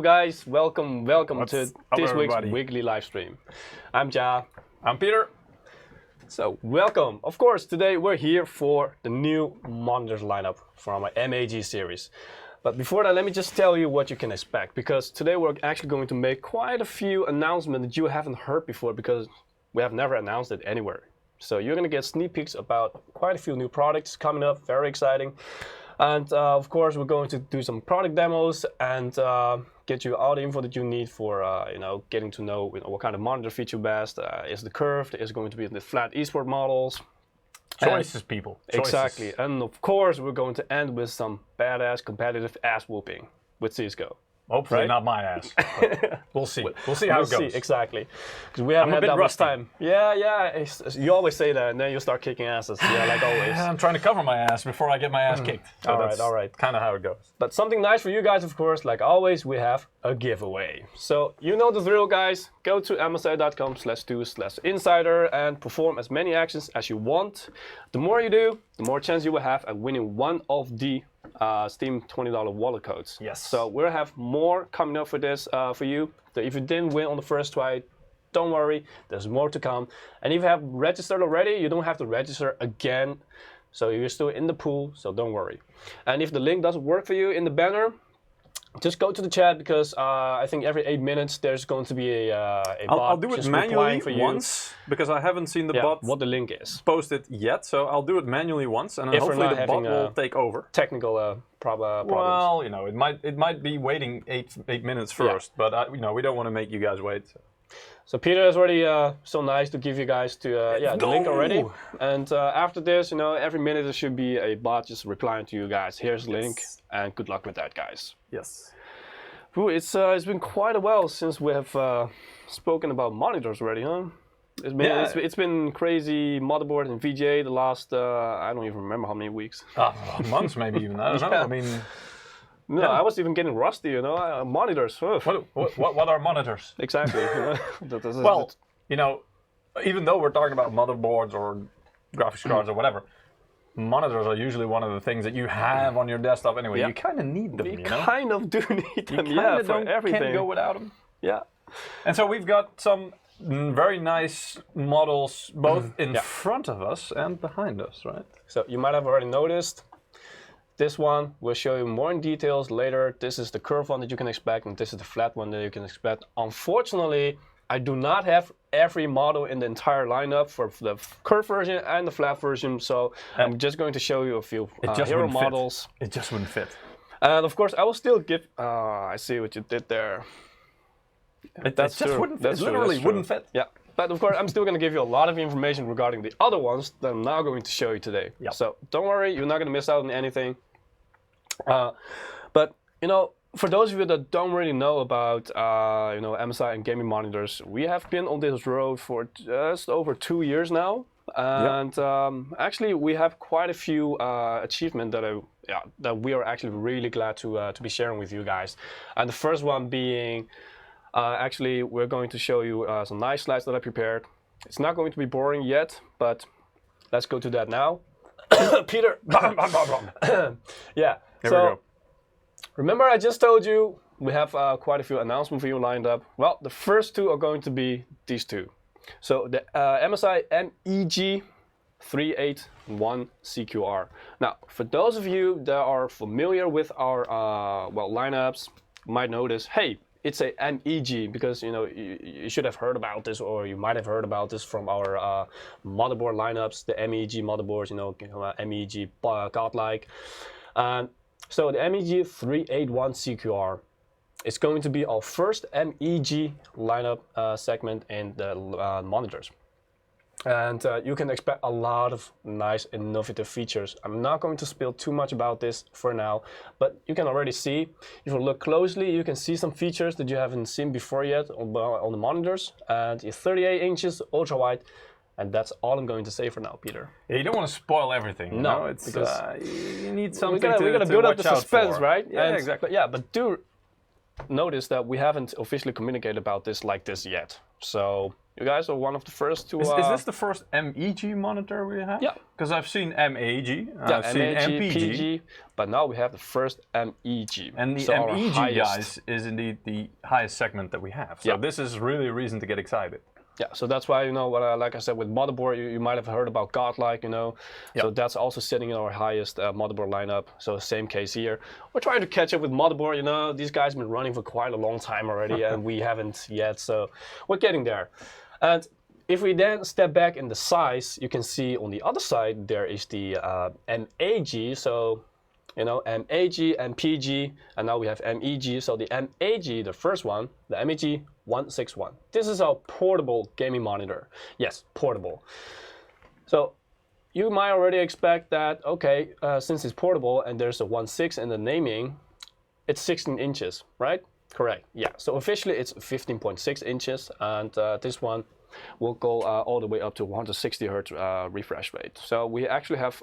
guys, welcome What's to up, this week's everybody? weekly live stream. I'm Ja. I'm Peter. So welcome. Of course, today we're here for the new monitors lineup from our MAG series. But before that, let me just tell you what you can expect, because today we're actually going to make quite a few announcements that you haven't heard before, because we have never announced it anywhere. So you're going to get sneak peeks about quite a few new products coming up, very exciting. And of course, we're going to do some product demos and get you all the info that you need for getting to know, what kind of monitor fits you best. Is the curved? Is it going to be the flat eSport models? Choices, people. Choices. Exactly. And of course, we're going to end with some badass competitive ass whooping with CSGO. Hopefully Right? not my ass. We'll see. We'll see how it goes. Exactly. Because we haven't I'm a had bit that much rusty. time. Yeah. You always say that, and then you start kicking asses. Yeah, like always. I'm trying to cover my ass before I get my ass kicked. So All right. Kind of how it goes. But something nice for you guys, of course, like always, we have a giveaway. So you know the drill, guys. Go to msi.com/do/insider and perform as many actions as you want. The more you do, the more chance you will have at winning one of the Steam $20 wallet codes. Yes. So we'll have more coming up for this for you. So if you didn't win on the first try, don't worry, there's more to come. And if you have registered already, you don't have to register again. So you're still in the pool, so don't worry. And if the link doesn't work for you in the banner, just go to the chat, because I think every 8 minutes there's going to be a bot I'll do it just manually replying for you. once, because I haven't seen the bot what the link is. post it yet. So I'll do it manually once, and then If we're hopefully not the bot having will take over. Technical problems. Well, it might be waiting eight minutes first, but we don't want to make you guys wait. So Peter is already so nice to give you guys the link already. And after this, every minute there should be a bot just replying to you guys. Here's the link, and good luck with that, guys. Yes. Ooh, it's been quite a while since we have spoken about monitors already, huh? It's been crazy motherboard and VGA the last I don't even remember how many weeks. Months maybe even. I don't know. I mean. No, I was even getting rusty, monitors. What are monitors? Exactly. Well, even though we're talking about motherboards or graphics cards or whatever, monitors are usually one of the things that you have on your desktop anyway. Yeah. You kind of need them, You kind of do need them, for everything. Can't go without them. Yeah. And so we've got some very nice models both in front of us and behind us, right? So you might have already noticed. This one we'll show you more in details later. This is the curved one that you can expect, and this is the flat one that you can expect. Unfortunately, I do not have every model in the entire lineup for the curved version and the flat version, so I'm just going to show you a few hero models. It just wouldn't fit. And of course, I will still give. I see what you did there. It just wouldn't fit. It literally wouldn't fit. Yeah. But of course, I'm still going to give you a lot of information regarding the other ones that I'm now going to show you today. Yep. So don't worry, you're not going to miss out on anything. But for those of you that don't really know about MSI and gaming monitors, we have been on this road for just over 2 years now, and actually we have quite a few achievements that we are actually really glad to be sharing with you guys. And the first one being. Actually, we're going to show you some nice slides that I prepared. It's not going to be boring yet, but let's go to that now. Peter. Yeah. There we go. Remember I just told you we have quite a few announcements for you lined up. Well, the first two are going to be these two. So the MSI MEG 381 CQR. Now, for those of you that are familiar with our lineups, you might notice, hey, it's a MEG, because you should have heard about this, or you might have heard about this from our motherboard lineups, the MEG motherboards, MEG godlike. So the MEG 381 CQR is going to be our first MEG lineup segment in the monitors. And you can expect a lot of nice innovative features. I'm not going to spill too much about this for now, but you can already see, if you look closely, you can see some features that you haven't seen before yet on the monitors. And it's 38 inches, ultra wide, and that's all I'm going to say for now, Peter. Yeah, you don't want to spoil everything. No, it's because you need something we're gonna build up the suspense, right? Yeah, exactly. But do notice that we haven't officially communicated about this like this yet. So You guys are one of the first to... Is this the first MEG monitor we have? Yeah. Because I've seen MAG, yeah, I've seen MPG. PG, but now we have the first MEG. And the So our MEG, highest- guys, is indeed the highest segment that we have. So this is really a reason to get excited. Yeah, so that's why, you know, what like I said, with motherboard, you might have heard about Godlike, you know. So that's also sitting in our highest motherboard lineup. So same case here. We're trying to catch up with motherboard, you know. These guys have been running for quite a long time already, and we haven't yet. So we're getting there. And if we then step back in the size, you can see on the other side, there is the MAG. So, you know, MAG, MPG, and now we have MEG. So the MAG, the first one, the MEG 161. This is our portable gaming monitor. Yes, portable. So you might already expect that, okay, since it's portable and there's a 1.6 in the naming, it's 16 inches, right? Correct, yeah. So officially it's 15.6 inches, and this one will go all the way up to 160 hertz refresh rate. So we actually have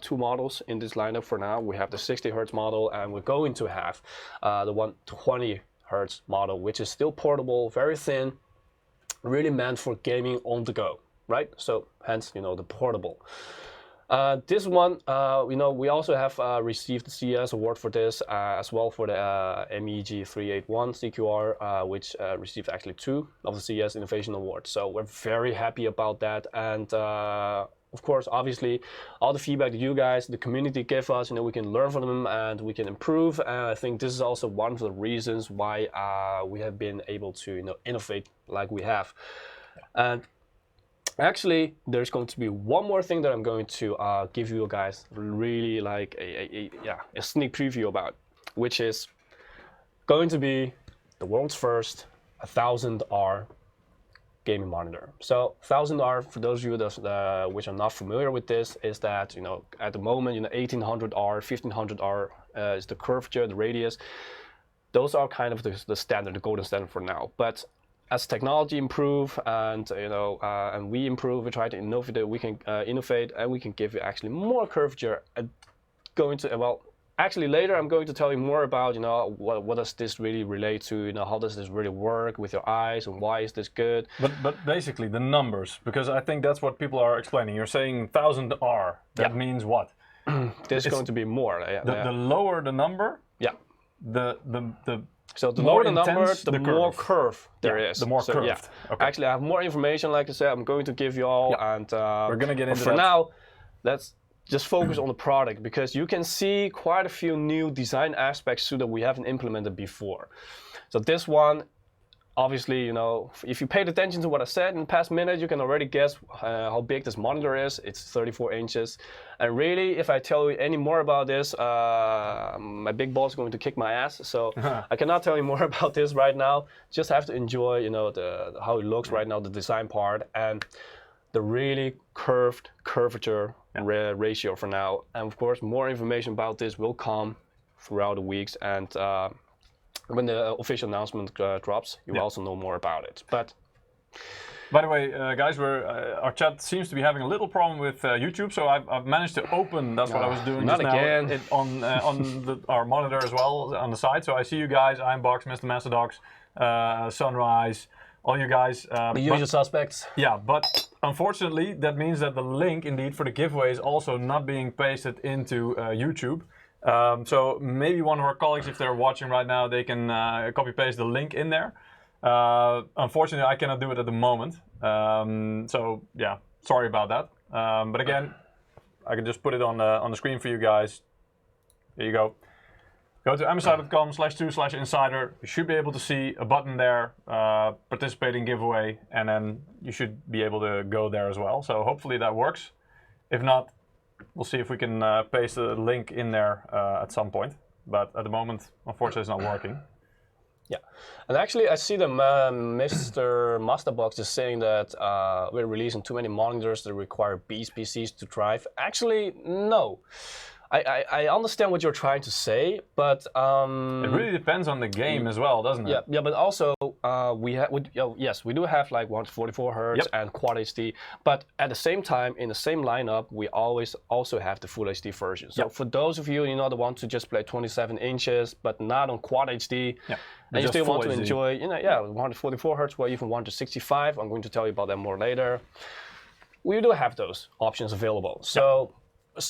two models in this lineup for now. We have the 60 hertz model, and we're going to have the 120 hertz model, which is still portable, very thin, really meant for gaming on the go, right? So hence, you know, the portable. This one, you know, we also have received the CES award for this as well, for the MEG 381 CQR, which received actually 2 of the CES Innovation Awards. So we're very happy about that. And of course, obviously, all the feedback that you guys, the community give us, you know, we can learn from them and we can improve. And I think this is also one of the reasons why we have been able to, you know, innovate like we have. And actually, there's going to be one more thing that I'm going to give you guys really like a sneak preview about, which is going to be the world's first 1000R gaming monitor. So 1000R, for those of you that, which are not familiar with this, is that, you know, at the moment, you know, 1800R, 1500R is the curvature, the radius. Those are kind of the standard, the golden standard for now. But as technology improve and, you know, and we improve, we try to innovate, we can innovate, and we can give you actually more curvature. Actually later I'm going to tell you more about, you know, what does this really relate to, you know, how does this really work with your eyes, and why is this good. But basically the numbers, because I think that's what people are explaining. You're saying 1000R, that means what? There's going to be more. The lower the number, so the lower the number, the more curve. curve there is. The more curved. Yeah. Okay. Actually, I have more information, like I said, I'm going to give you all. And we're going to get into for that. now, let's just focus on the product, because you can see quite a few new design aspects too that we haven't implemented before. So this one, obviously, you know, if you paid attention to what I said in the past minute, you can already guess how big this monitor is. It's 34 inches. And really, if I tell you any more about this, my big boss is going to kick my ass. So I cannot tell you more about this right now. Just have to enjoy, you know, how it looks right now, the design part, and the really curved curvature ratio for now. And of course, more information about this will come throughout the weeks. And when the official announcement drops, you will also know more about it. But by the way, guys, our chat seems to be having a little problem with YouTube, so I've managed to open. That's what I was doing not just again. now on our monitor as well on the side. So I see you guys, Ironbox, Mr. Mastodox, Sunrise, all you guys. The usual suspects. Yeah, but unfortunately, that means that the link indeed for the giveaway is also not being pasted into YouTube. So maybe one of our colleagues, if they're watching right now, they can copy paste the link in there. Unfortunately, I cannot do it at the moment. So yeah, sorry about that. But again, I can just put it on the screen for you guys. There you go. Go to msi.com/2/insider. You should be able to see a button there, participate in giveaway, and then you should be able to go there as well. So hopefully that works. If not, we'll see if we can paste the link in there at some point. But at the moment, unfortunately, it's not working. Yeah, and actually I see Mr. Masterbox is saying that we're releasing too many monitors that require Beast PCs to drive. Actually, no. I understand what you're trying to say, but it really depends on the game as well, doesn't it? Yeah, but also yes, we do have like 144 hertz and quad HD, but at the same time, in the same lineup, we always also have the full HD version. So for those of you, that want to just play 27 inches, but not on quad HD, and you still want to enjoy, 144 hertz or even 165, I'm going to tell you about that more later. We do have those options available. So,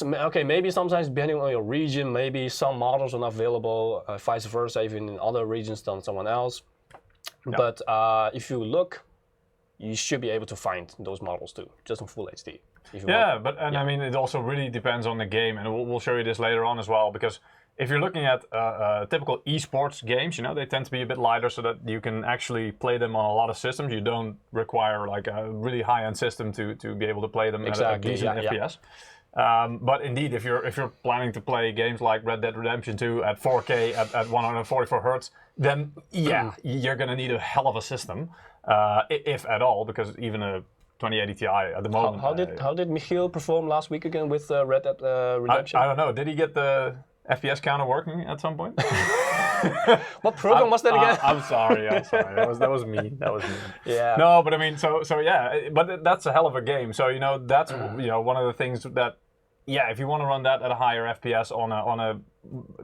okay, maybe sometimes depending on your region, maybe some models are not available, vice versa, even in other regions than someone else. But if you look, you should be able to find those models too, just in full HD. I mean, it also really depends on the game, and we'll show you this later on as well, because if you're looking at typical eSports games, they tend to be a bit lighter so that you can actually play them on a lot of systems. You don't require like a really high-end system to be able to play them at a decent FPS. But indeed, if you're planning to play games like Red Dead Redemption 2 at 4K at 144 hertz, then you're gonna need a hell of a system, if at all, because even a 2080 Ti at the moment. How did Michiel perform last week again with Red Dead Redemption? I don't know. Did he get the FPS counter working at some point? What program was that again? I'm sorry. That was me. Yeah. No, but I mean, so yeah, but that's a hell of a game. So that's one of the things that, if you want to run that at a higher FPS on a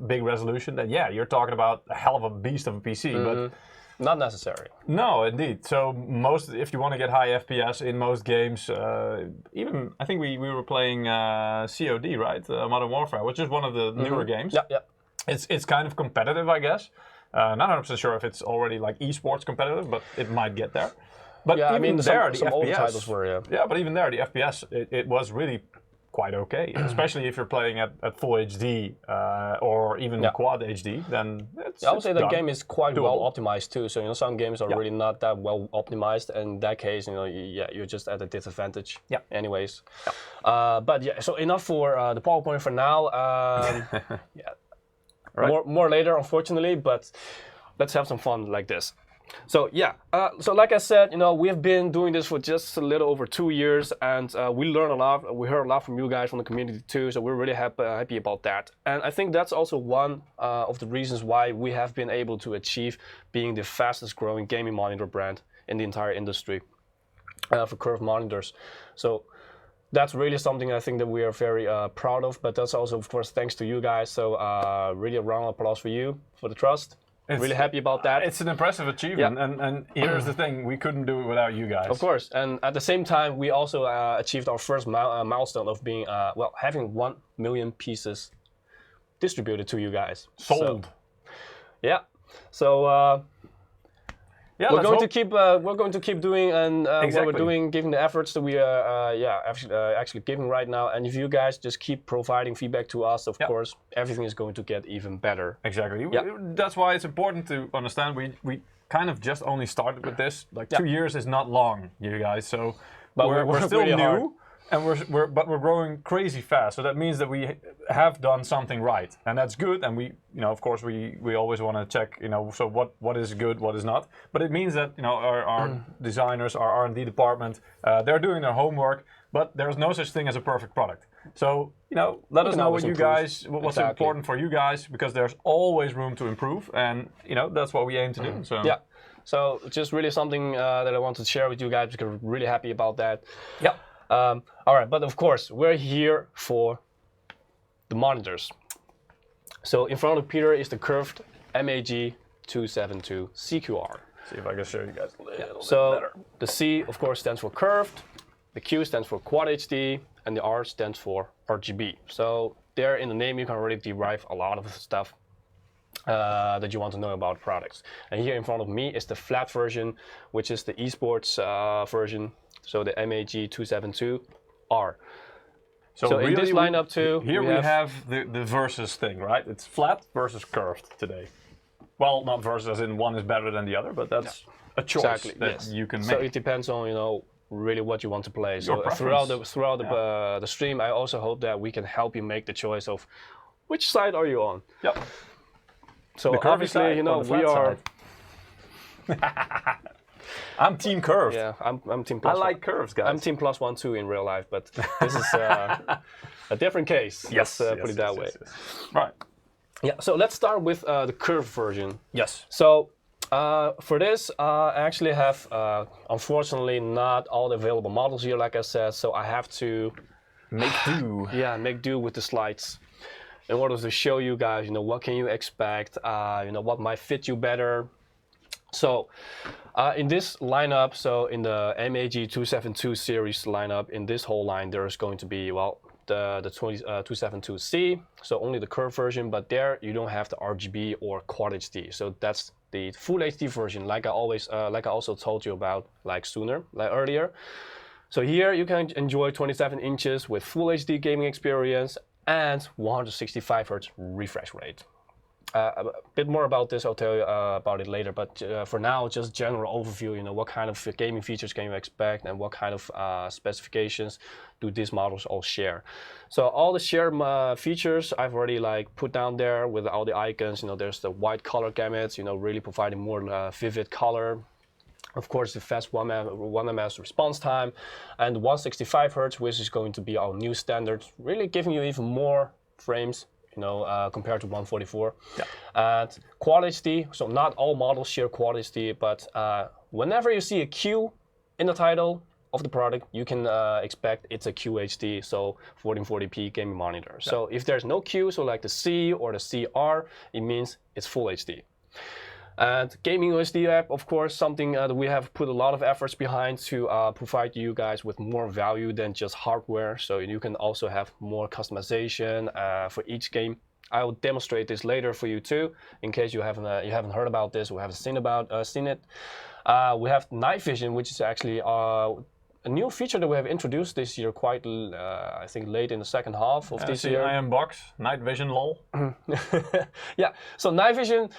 big resolution, then you're talking about a hell of a beast of a PC. But not necessary. No, indeed. So if you want to get high FPS in most games, even I think we were playing COD, right? Modern Warfare, which is one of the newer games. Yeah. It's kind of competitive, I guess. Not 100% sure if it's already like eSports competitive, but it might get there. But even I mean, there, some the old FPS, titles were, yeah, but even there, the FPS, it was really quite okay, especially if you're playing at full HD or even quad HD, then I would say the game is quite doable. well optimized too. So some games are really not that well optimized, and in that case, you're just at a disadvantage. Anyways, but so enough for the PowerPoint for now. Right. More later, unfortunately, but let's have some fun like this. So so like I said, we have been doing this for just a little over 2 years, and we learned a lot. We heard a lot from you guys from the community too, so we're really happy about that. And I think that's also one of the reasons why we have been able to achieve being the fastest growing gaming monitor brand in the entire industry for curved monitors. So that's really something I think that we are very proud of, but that's also, of course, thanks to you guys. So really a round of applause for you, for the trust. Really happy about that. It's an impressive achievement, and here's the thing, we couldn't do it without you guys. Of course, and at the same time, we also achieved our first milestone of being, having 1 million pieces distributed to you guys. Sold. So, we're going to keep doing what we're doing, given the efforts that we are actually giving right now. And if you guys just keep providing feedback to us, of course, everything is going to get even better. Exactly. That's why it's important to understand we kind of just only started with this. Like 2 years is not long, you guys. So, but we're still really new. Hard. And we're growing crazy fast, so that means that we have done something right, and that's good. And we, of course, we always want to check, so what is good, what is not. But it means that our designers, our R&D department, they're doing their homework. But there's no such thing as a perfect product. So let us know what you guys, what's important for you guys, because there's always room to improve, and that's what we aim to do. So so just really something that I wanted to share with you guys, because we're really happy about that. All right, but of course, we're here for the monitors. So in front of Peter is the curved MAG 272 CQR. See if I can show you guys a little bit better. So the C, of course, stands for curved, the Q stands for quad HD, and the R stands for RGB. So there in the name, you can already derive a lot of stuff that you want to know about products. And here in front of me is the flat version, which is the eSports version. So the MAG 272R. So really in this lineup too, here we have the versus thing, right? It's flat versus curved today. Well, not versus as in one is better than the other, but that's a choice that you can make. So it depends on really what you want to play. So throughout the stream, I also hope that we can help you make the choice of which side are you on. So obviously, we are. I'm team curved. Yeah, I'm team plus. I like curves, guys. I'm team +1 too in real life, but this is a different case. Yes, put it that way. Right. Yeah. So let's start with the curved version. Yes. So For this, I actually have, unfortunately, not all the available models here, like I said, so I have to Make do. yeah, make do with the slides in order to show you guys, what can you expect, what might fit you better. So in this lineup, so in the MAG 272 series lineup, in this whole line, there's going to be, well, the 272C, so only the curved version, but there you don't have the RGB or Quad HD. So that's the full HD version, like I also told you about like earlier. So here you can enjoy 27 inches with full HD gaming experience and 165 Hz refresh rate. A bit more about this, I'll tell you about it later, but for now, just general overview, what kind of gaming features can you expect and what kind of specifications do these models all share. So all the shared features I've already put down there with all the icons. There's the wide color gamut, really providing more vivid color. Of course, the fast 1 ms response time and 165 Hz, which is going to be our new standard, really giving you even more frames compared to 144. Yeah. And Quad HD, so not all models share Quad HD, but whenever you see a Q in the title of the product, you can expect it's a QHD, so 1440p gaming monitor. Yeah. So if there's no Q, so like the C or the CR, it means it's full HD. And Gaming OSD app, of course, something that we have put a lot of efforts behind to provide you guys with more value than just hardware. So you can also have more customization for each game. I will demonstrate this later for you too, in case you haven't heard about this or haven't seen it. We have night vision, which is actually a new feature that we have introduced this year, quite I think late in the second half of this year. I am box night vision lol. Yeah. So night vision.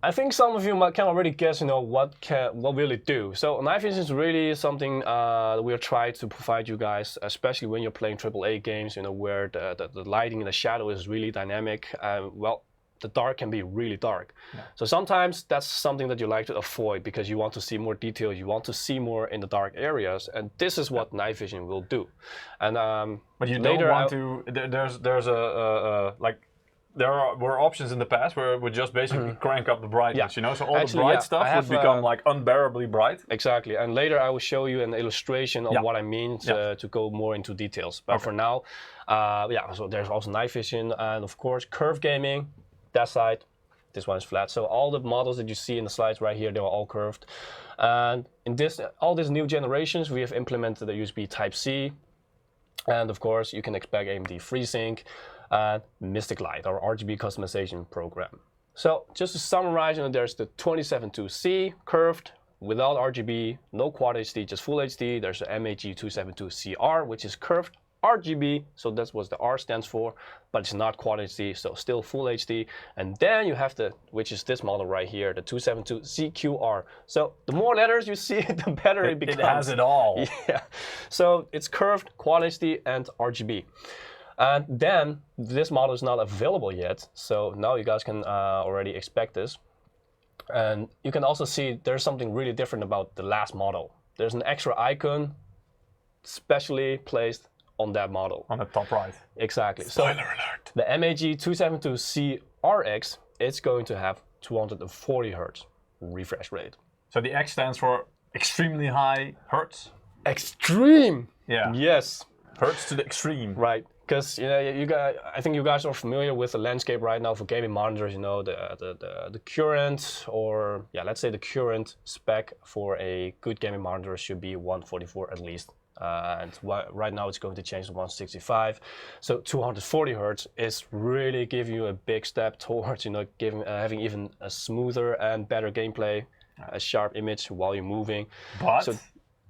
I think some of you can already guess, what will it do. So night vision is really something we'll try to provide you guys, especially when you're playing AAA games, where the lighting and the shadow is really dynamic. Well, the dark can be really dark. Yeah. So sometimes that's something that you like to avoid because you want to see more detail, you want to see more in the dark areas, and this is what night vision will do. And but you don't want to. There's a there were options in the past where it would just basically crank up the brightness, So all the bright stuff would become unbearably bright. Exactly, and later I will show you an illustration of what I mean to go more into details. But for now, so there's also night vision and of course curved gaming. That side, this one is flat. So all the models that you see in the slides right here, they are all curved. And in all these new generations, we have implemented the USB Type-C. And of course, you can expect AMD FreeSync and Mystic Light, our RGB customization program. So just to summarize, there's the 272C curved without RGB, no Quad HD, just Full HD. There's the MAG 272CR, which is curved RGB, so that's what the R stands for, but it's not Quad HD, so still Full HD. And then you have which is this model right here, the 272CQR. So the more letters you see, the better it becomes. It has it all. Yeah. So it's curved, Quad HD, and RGB. And then this model is not available yet, so now you guys can already expect this. And you can also see there's something really different about the last model. There's an extra icon specially placed on that model. On the top right. Exactly. Spoiler alert. The MAG 272CRX, it's going to have 240 Hz refresh rate. So the X stands for extremely high Hertz? Extreme! Yeah. Yes. Hertz to the extreme. Right. Because I think you guys are familiar with the landscape right now for gaming monitors. The current, or let's say the current spec for a good gaming monitor should be 144 at least. And right now it's going to change to 165. So 240 Hz is really giving you a big step towards having even a smoother and better gameplay, a sharp image while you're moving. But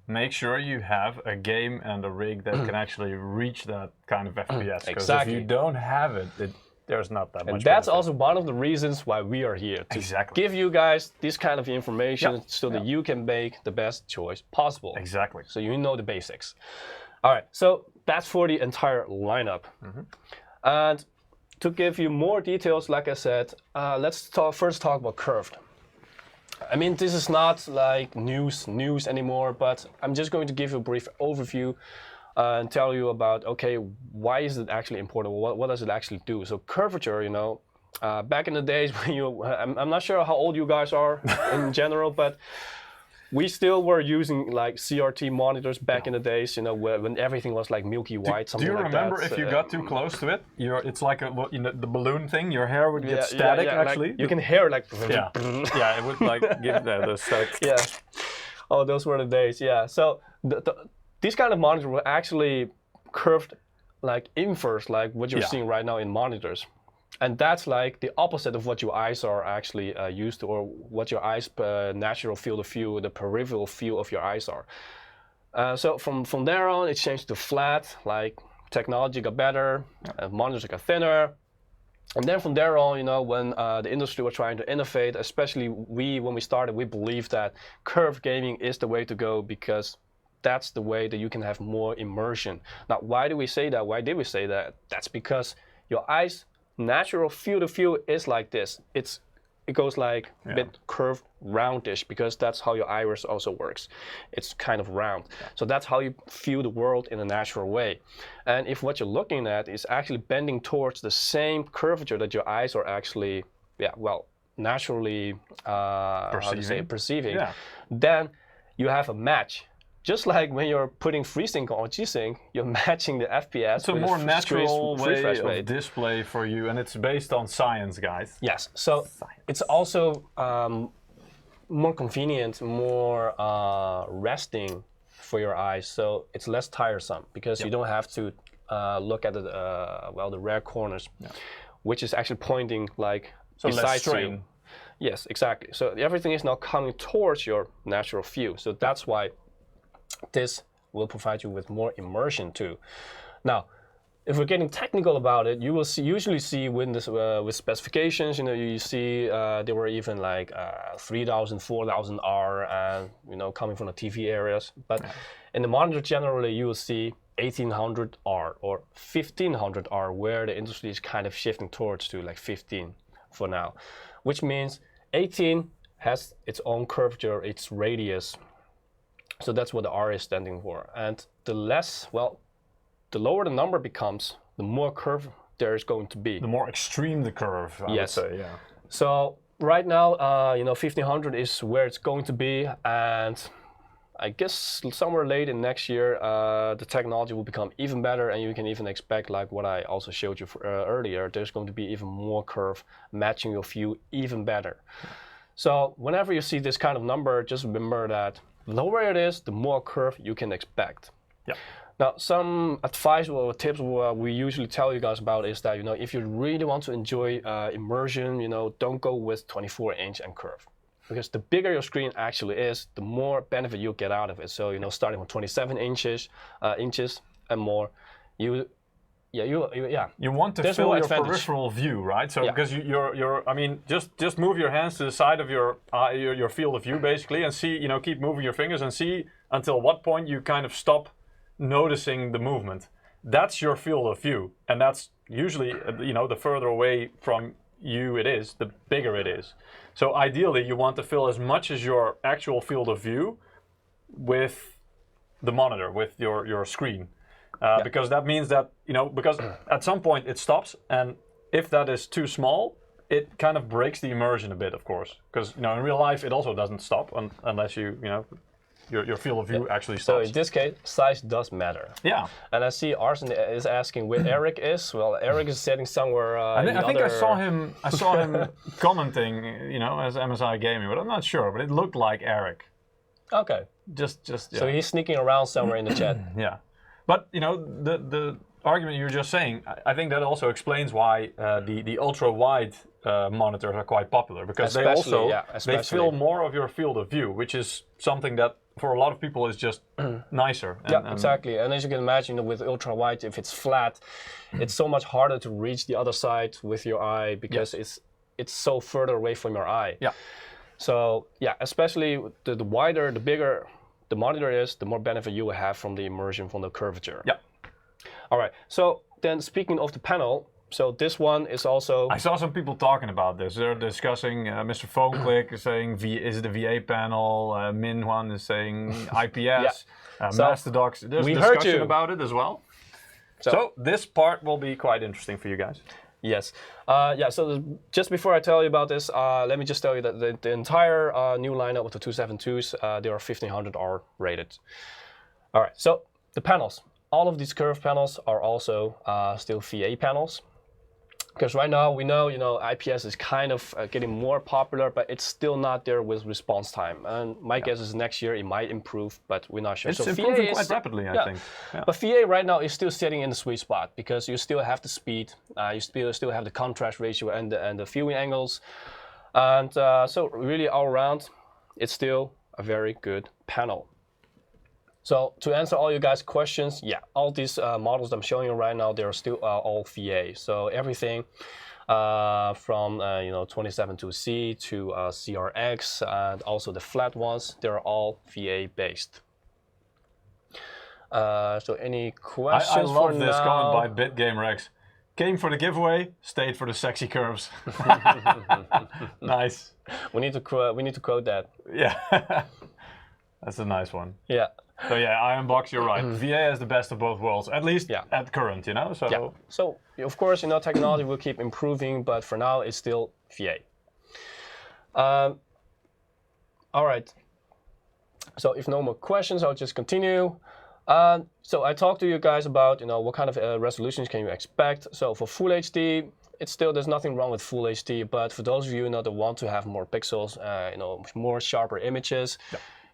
make sure you have a game and a rig that can actually reach that kind of FPS. Because if you don't have it, there's not that much. And that's also one of the reasons why we are here, to give you guys this kind of information so that you can make the best choice possible. Exactly. So you know the basics. All right, so that's for the entire lineup. And to give you more details, like I said, let's first talk about curved. I mean, this is not like news anymore, but I'm just going to give you a brief overview and tell you about, okay, why is it actually important? What does it actually do? So Curvature, back in the days when I'm not sure how old you guys are in general, but we still were using like CRT monitors back in the days, you know, when everything was like milky white, Do something you like remember that. if you got too close to it? It's like the balloon thing. Your hair would get static. Actually, like, you can hear like. Yeah, it would like give the static. Yeah. Oh, those were the days. Yeah. So these kind of monitors were actually curved, like inverse, like what you're seeing right now in monitors. And that's like the opposite of what your eyes are actually used to, or what your eyes' natural field of view, the peripheral field of your eyes are. So from there on, it changed to flat. Like technology got better, monitors got thinner, and then from there on, you know, when the industry was trying to innovate, especially when we started, we believed that curved gaming is the way to go because that's the way that you can have more immersion. Now, why do we say that? Why did we say that? That's because your eyes' natural field of view is like this. It goes like a bit curved, roundish, because that's how your iris also works. It's kind of round. So that's how you view the world in a natural way. And if what you're looking at is actually bending towards the same curvature that your eyes are actually, naturally perceiving, then you have a match. Just like when you're putting FreeSync on G-Sync, you're matching the FPS. It's a more natural way of display for you, and it's based on science, guys. Yes, so it's also more convenient, more resting for your eyes, so it's less tiresome because you don't have to look at the rare corners, which is actually pointing like beside you. Yes, exactly. So everything is now coming towards your natural view. So that's why this will provide you with more immersion too. Now, if we're getting technical about it, you will usually see with specifications, you know, you see there were even like 3000, 4000 R, you know, coming from the TV areas. But in the monitor generally, you will see 1800 R or 1500 R, where the industry is kind of shifting towards to like 15 for now, which means 18 has its own curvature, its radius. So that's what the R is standing for. And the lower the number becomes, the more curve there is going to be. The more extreme the curve, I would say, yeah. So right now, you know, 1500 is where it's going to be. And I guess somewhere late in next year, the technology will become even better. And you can even expect, like what I also showed you earlier, there's going to be even more curve matching your view even better. So whenever you see this kind of number, just remember that the lower it is, the more curve you can expect. Yeah. Now, some advice or tips we usually tell you guys about is that, you know, if you really want to enjoy immersion, you know, don't go with 24-inch and curve, because the bigger your screen actually is, the more benefit you'll get out of it. So, you know, starting with 27 inches and more, you want to fill your peripheral view, right? So because I mean, just move your hands to the side of your field of view basically, and see, you know, keep moving your fingers and see until what point you kind of stop noticing the movement. That's your field of view, and that's usually, you know, the further away from you it is, the bigger it is. So ideally, you want to fill as much as your actual field of view with the monitor, with your screen. Because that means that, you know, because at some point it stops, and if that is too small, it kind of breaks the immersion a bit, of course. Because, you know, in real life it also doesn't stop unless you know, your field of view actually stops. So in this case, size does matter. Yeah. And I see Arsen is asking where Eric is. Well, Eric is sitting somewhere. I think I saw him commenting, you know, as MSI Gaming, but I'm not sure. But it looked like Eric. Okay. Just. So he's sneaking around somewhere in the chat. Yeah. But, you know, the argument you were just saying, I think that also explains why the ultra-wide monitors are quite popular, because they fill more of your field of view, which is something that for a lot of people is just nicer. And exactly. And as you can imagine, with ultra-wide, if it's flat, it's so much harder to reach the other side with your eye, because it's so further away from your eye. Yeah. So yeah, especially the wider, the bigger the monitor is, the more benefit you will have from the immersion, from the curvature. Yeah. All right. So then, speaking of the panel, so this one is also. I saw some people talking about this. They're discussing. Mr. PhoneClick is saying, is it a VA panel? Min One is saying IPS. Masterdocs. There's discussion about it as well. So this part will be quite interesting for you guys. Yes. Yeah, so just before I tell you about this, let me just tell you that the entire new lineup of the 272s, they are 1500 R rated. All right, so the panels. All of these curved panels are also still VA panels. Because right now we know, IPS is kind of getting more popular, but it's still not there with response time. And my guess is next year it might improve, but we're not sure. It's so improving VA quite rapidly, I think. Yeah. But VA right now is still sitting in the sweet spot because you still have the speed, you still have the contrast ratio and the viewing angles, and so really all around, it's still a very good panel. So to answer all you guys' questions, yeah, all these models I'm showing you right now, they're still all VA. So everything from 272C to CRX and also the flat ones, they're all VA based. So any questions? I love for this now? comment by BitGamerX. Came for the giveaway, stayed for the sexy curves. Nice. We need to quote that. Yeah, that's a nice one. Yeah. So yeah, Ironbox, you're right. VA has the best of both worlds, at least at current, So yeah. So of course, technology will keep improving, but for now, it's still VA. All right. So if no more questions, I'll just continue. So I talked to you guys about what kind of resolutions can you expect. So for Full HD, there's nothing wrong with Full HD, but for those of you that want to have more pixels, more sharper images.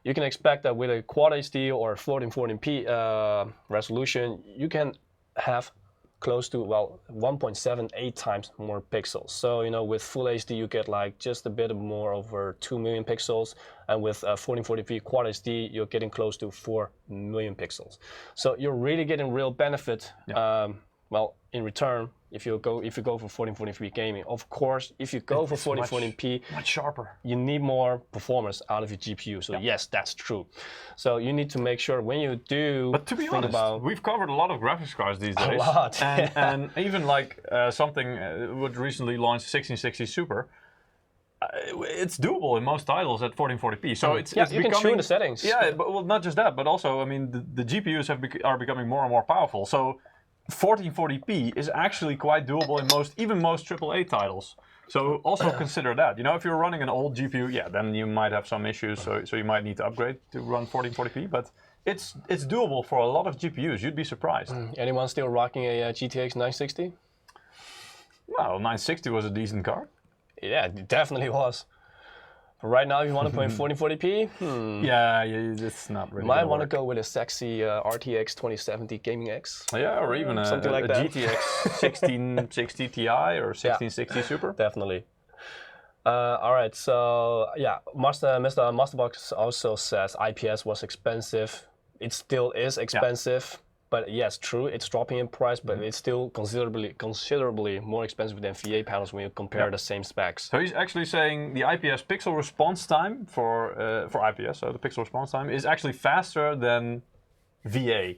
You can expect that with a Quad HD or 1440p resolution, you can have close to 1.78 times more pixels. So with Full HD you get like just a bit more over 2 million pixels, and with 1440p Quad HD you're getting close to 4 million pixels. So you're really getting real benefit. In return, if you go for 1440p gaming, of course, if you go for 1440p, much sharper. You need more performance out of your GPU. So yes, that's true. So you need to make sure when you do. But to be honest, we've covered a lot of graphics cards these days. A lot. And even like something what recently launched, 1660 Super. It's doable in most titles at 1440p. So it's you becoming, can tune the settings. Yeah, but not just that, but also the GPUs are becoming more and more powerful. So 1440p is actually quite doable in even most AAA titles. So also consider that. If you're running an old GPU, then you might have some issues. So you might need to upgrade to run 1440p. But it's doable for a lot of GPUs. You'd be surprised. Anyone still rocking a GTX 960? Well, 960 was a decent card. Yeah, it definitely was. But right now, if you want to play in 1440p, yeah, it's not really. Might want to go with a sexy RTX 2070 Gaming X. Yeah, or even something like a that. GTX 1660 Ti or 1660 Super. Definitely. All right, so yeah, Mr. Masterbox also says IPS was expensive. It still is expensive. But yes, true, it's dropping in price, but it's still considerably more expensive than VA panels when you compare the same specs. So he's actually saying the IPS pixel response time for IPS, so the pixel response time, is actually faster than VA.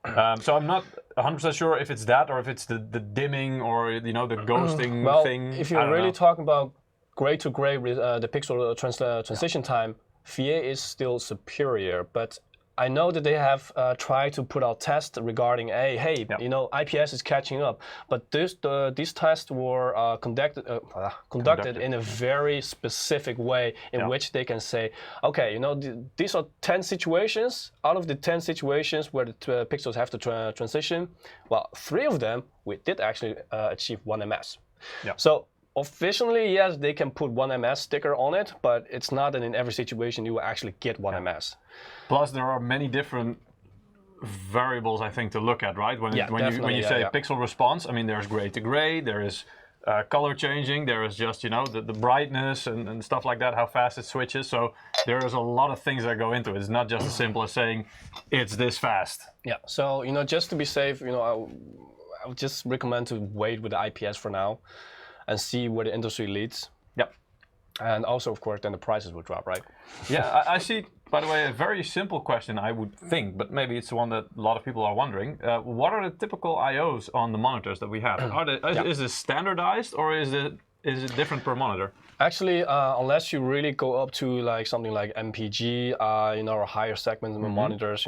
So I'm not 100% sure if it's that or if it's the dimming or the ghosting thing. If you're really talking about gray to gray, the pixel transition time, VA is still superior, but I know that they have tried to put out tests regarding, hey, IPS is catching up, but these tests were conducted in a very specific way in which they can say, okay, these are 10 situations. Out of the 10 situations where the pixels have to transition, 3 of them we did actually achieve 1 ms. So officially, yes, they can put 1 ms sticker on it, but it's not that in every situation you will actually get 1 ms. Plus, there are many different variables, I think, to look at, right? When you say pixel response, I mean, there's gray to gray, there is color changing, there is just, the brightness and stuff like that, how fast it switches. So there is a lot of things that go into it. It's not just as simple as saying, it's this fast. Yeah, so, just to be safe, I would just recommend to wait with the IPS for now and see where the industry leads. Yep. And also, of course, then the prices will drop, right? Yeah, I see, by the way, a very simple question, I would think, but maybe it's one that a lot of people are wondering. What are the typical IOs on the monitors that we have? Is it standardized or is it different per monitor? Actually, unless you really go up to something like MPG, or higher segments of monitors,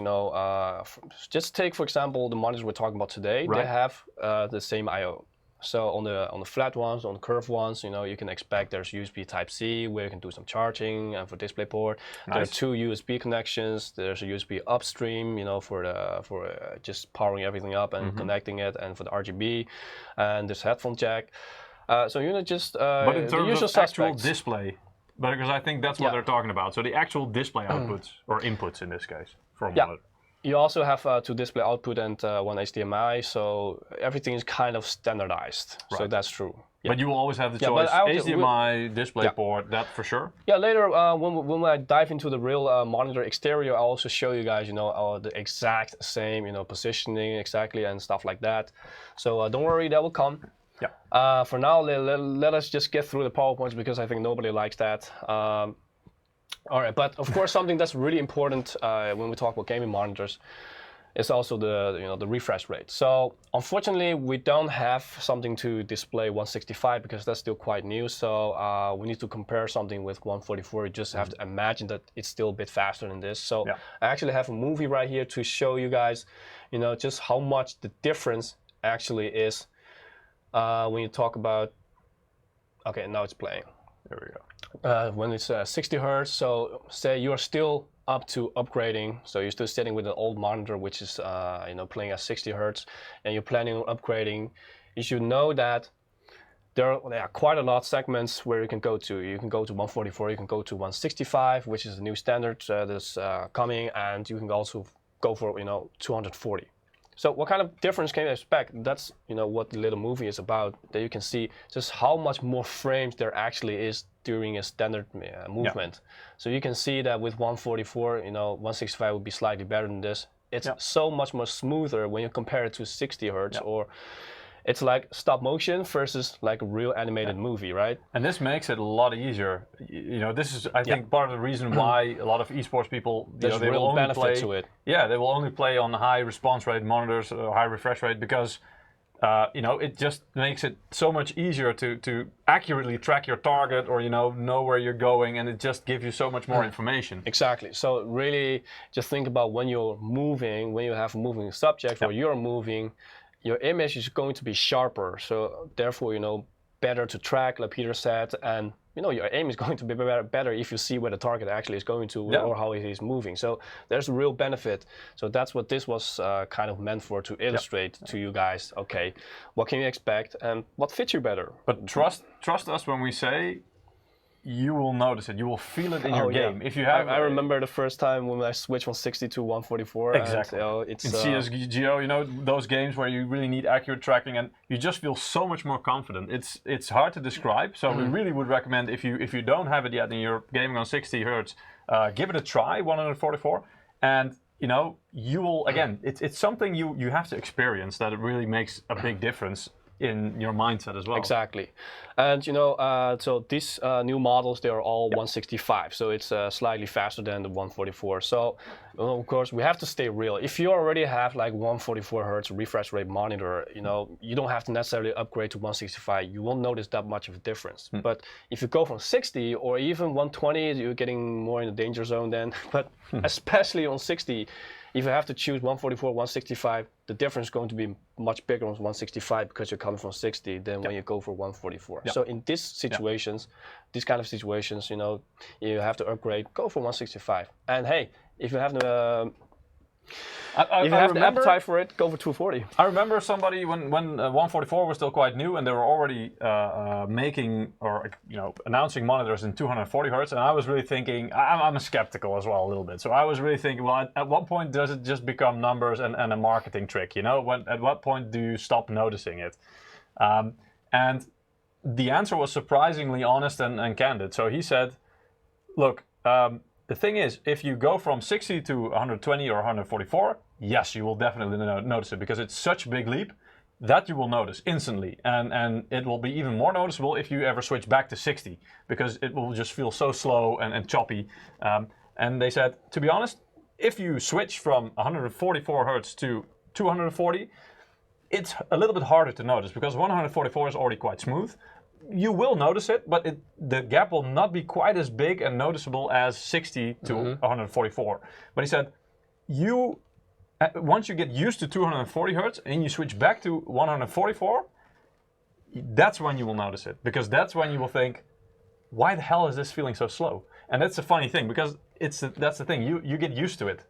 just take, for example, the monitors we're talking about today. Right. They have the same IO. So on the flat ones, on the curved ones, you can expect there's USB Type-C where you can do some charging and for DisplayPort. Nice. There are 2 USB connections. There's a USB upstream, for just powering everything up and connecting it, and for the RGB, and this headphone jack. So just but in the terms usual of actual suspects. display, because I think that's what they're talking about. So the actual display outputs or inputs in this case for a monitor. You also have 2 display output and 1 HDMI, so everything is kind of standardized. Right. So that's true. But you will always have the choice, HDMI, DisplayPort, that for sure? Yeah, later when I dive into the real monitor exterior, I'll also show you guys, the exact same, positioning exactly and stuff like that. So don't worry, that will come. Yeah. For now, let us just get through the PowerPoints because I think nobody likes that. All right, but of course, something that's really important when we talk about gaming monitors is also the refresh rate. So unfortunately, we don't have something to display 165 because that's still quite new. So we need to compare something with 144. You just have to imagine that it's still a bit faster than this. So I actually have a movie right here to show you guys, just how much the difference actually is when you talk about. Okay, now it's playing. There we go. When it's 60 hertz, so say you're still up to upgrading, so you're still sitting with an old monitor which is playing at 60 hertz, and you're planning on upgrading, you should know that there are quite a lot of segments where you can go to. You can go to 144, you can go to 165, which is a new standard that's coming, and you can also go for 240. So what kind of difference can you expect? That's what the little movie is about. That you can see just how much more frames there actually is during a standard movement. So you can see that with 144, 165 would be slightly better than this. It's so much more smoother when you compare it to 60 hertz, or it's like stop motion versus like a real animated movie, right? And this makes it a lot easier. This is, I think, part of the reason why a lot of esports people, there's they real will only benefit play to it. Yeah, they will only play on high response rate monitors or high refresh rate because it just makes it so much easier to accurately track your target or know where you're going, and it just gives you so much more information. Exactly. So really just think about when you're moving, when you have a moving subject or you're moving, your image is going to be sharper. So therefore, better to track, like Peter said, and your aim is going to be better if you see where the target actually is going to or how it is moving. So there's a real benefit. So that's what this was kind of meant for, to illustrate to you guys, okay, what can you expect and what fits you better. But trust us when we say you will notice it. You will feel it in your game. If you have, I remember the first time when I switched from 60 to 144. Exactly. And, it's in CSGO, those games where you really need accurate tracking, and you just feel so much more confident. It's hard to describe. So we really would recommend if you don't have it yet and you're gaming on 60 hertz, give it a try, 144, and you will again. It's something you have to experience, that it really makes a big difference in your mindset as well. Exactly. And so these new models, they are all 165, so it's slightly faster than the 144. So of course we have to stay real. If you already have like 144 hertz refresh rate monitor, you don't have to necessarily upgrade to 165. You won't notice that much of a difference. But if you go from 60 or even 120, you're getting more in the danger zone then. But especially on 60, if you have to choose 144, 165, the difference is going to be much bigger on 165 because you're coming from 60 than when you go for 144. So in these situations, these kind of situations, you have to upgrade, go for 165. And hey, if you have the appetite for it, go for 240. I remember somebody when 144 was still quite new, and they were already making or announcing monitors in 240 hertz, and I was really thinking, I'm skeptical as well a little bit. So I was really thinking, well, at what point does it just become numbers and a marketing trick? At what point do you stop noticing it? And the answer was surprisingly honest and candid. So he said, look. The thing is, if you go from 60 to 120 or 144, yes, you will definitely notice it, because it's such a big leap that you will notice instantly. And it will be even more noticeable if you ever switch back to 60, because it will just feel so slow and choppy. And they said, to be honest, if you switch from 144 hertz to 240, it's a little bit harder to notice, because 144 is already quite smooth. You will notice it, but the gap will not be quite as big and noticeable as 60 to 144. But he said, once you get used to 240 hertz and you switch back to 144, that's when you will notice it, because that's when you will think, why the hell is this feeling so slow? And that's a funny thing, because that's the thing, you get used to it.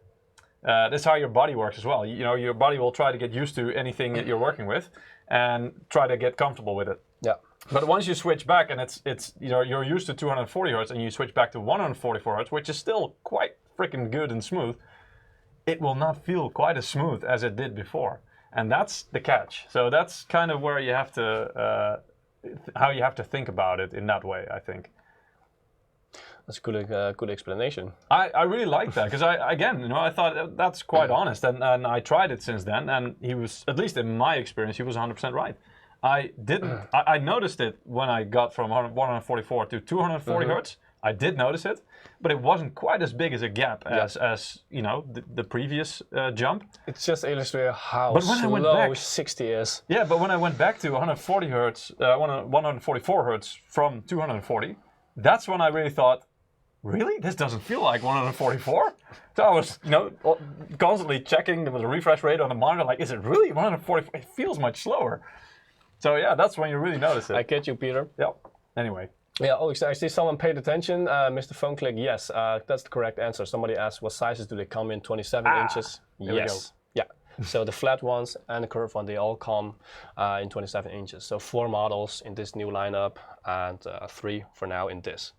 That's how your body works as well. You know, your body will try to get used to anything that you're working with and try to get comfortable with it. Yeah. But once you switch back and it's you know, you're used to 240 hertz and you switch back to 144 hertz, which is still quite freaking good and smooth, it will not feel quite as smooth as it did before. And that's the catch. So that's kind of where you have to, how you have to think about it in that way, I think. That's a good explanation. I really like that, because I thought that's quite honest, and I tried it since then, and he was, at least in my experience, he was 100% right. I noticed it when I got from 144 to 240 hertz. I did notice it, but it wasn't quite as big as a gap as you know, the previous jump. It's just illustrating how slow 60 is. Yeah, but when I went back to 140 hertz, 144 hertz from 240, that's when I really thought, really? This doesn't feel like 144? So I was, you know, constantly checking the refresh rate on the monitor, like, is it really 144? It feels much slower. So yeah, that's when you really notice it. I get you, Peter. Yeah. Anyway. Yeah, oh, I see someone paid attention. Mr. Phone Click, yes, that's the correct answer. Somebody asked, what sizes do they come in? 27 inches? Yes. Yeah. So the flat ones and the curved one, they all come in 27 inches. So 4 models in this new lineup and 3 for now in this.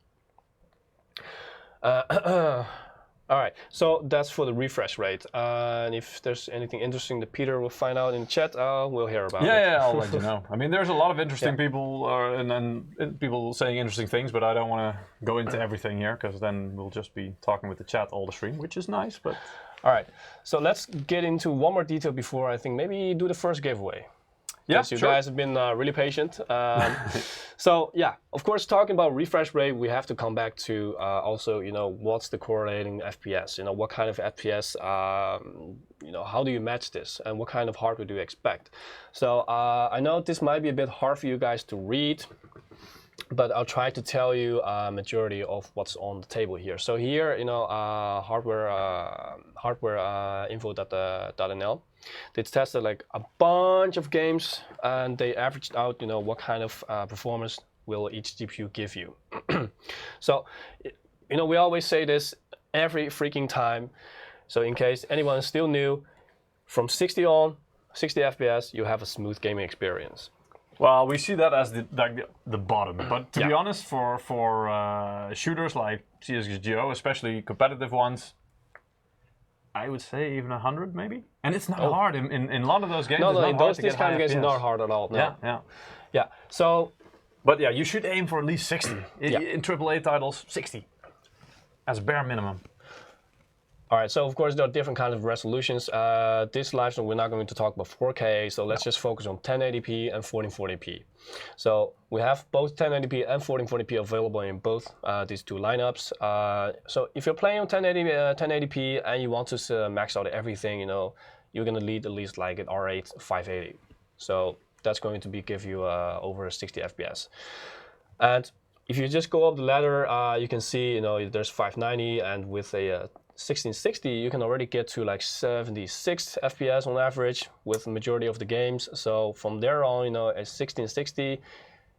All right, so that's for the refresh rate. And if there's anything interesting that Peter will find out in the chat, we'll hear about it. Yeah, I'll let you know. I mean, there's a lot of interesting people and people saying interesting things, but I don't want to go into everything here, because then we'll just be talking with the chat all the stream, which is nice, but... All right, so let's get into one more detail before I think maybe do the first giveaway. Yes, you guys have been really patient. So yeah, of course, talking about refresh rate, we have to come back to also, you know, what's the correlating FPS? You know, what kind of FPS? You know, how do you match this, and what kind of hardware do you expect? So I know this might be a bit hard for you guys to read, but I'll try to tell you a majority of what's on the table here. So here, you know, hardware info.nl. They tested like a bunch of games, and they averaged out, you know, what kind of performance will each GPU give you. So, you know, we always say this every freaking time. So in case anyone is still new, from 60 FPS, you have a smooth gaming experience. Well, we see that as the bottom, but to be honest, for shooters like CSGO, especially competitive ones, I would say even 100 maybe. And it's not hard in a lot of those games. No, in those kind of games, not hard at all. No. Yeah. So, but yeah, you should aim for at least 60 in AAA titles. 60 as bare minimum. All right, so of course there are different kinds of resolutions. This live stream we're not going to talk about 4K, so let's just focus on 1080p and 1440p. So we have both 1080p and 1440p available in both these two lineups. So if you're playing on 1080p and you want to max out everything, you know, you're going to need at least like an R8 580. So that's going to give you over 60 FPS. And if you just go up the ladder, you can see, you know, there's 590, and with a 1660, you can already get to like 76 FPS on average with the majority of the games. So from there on, you know, at 1660,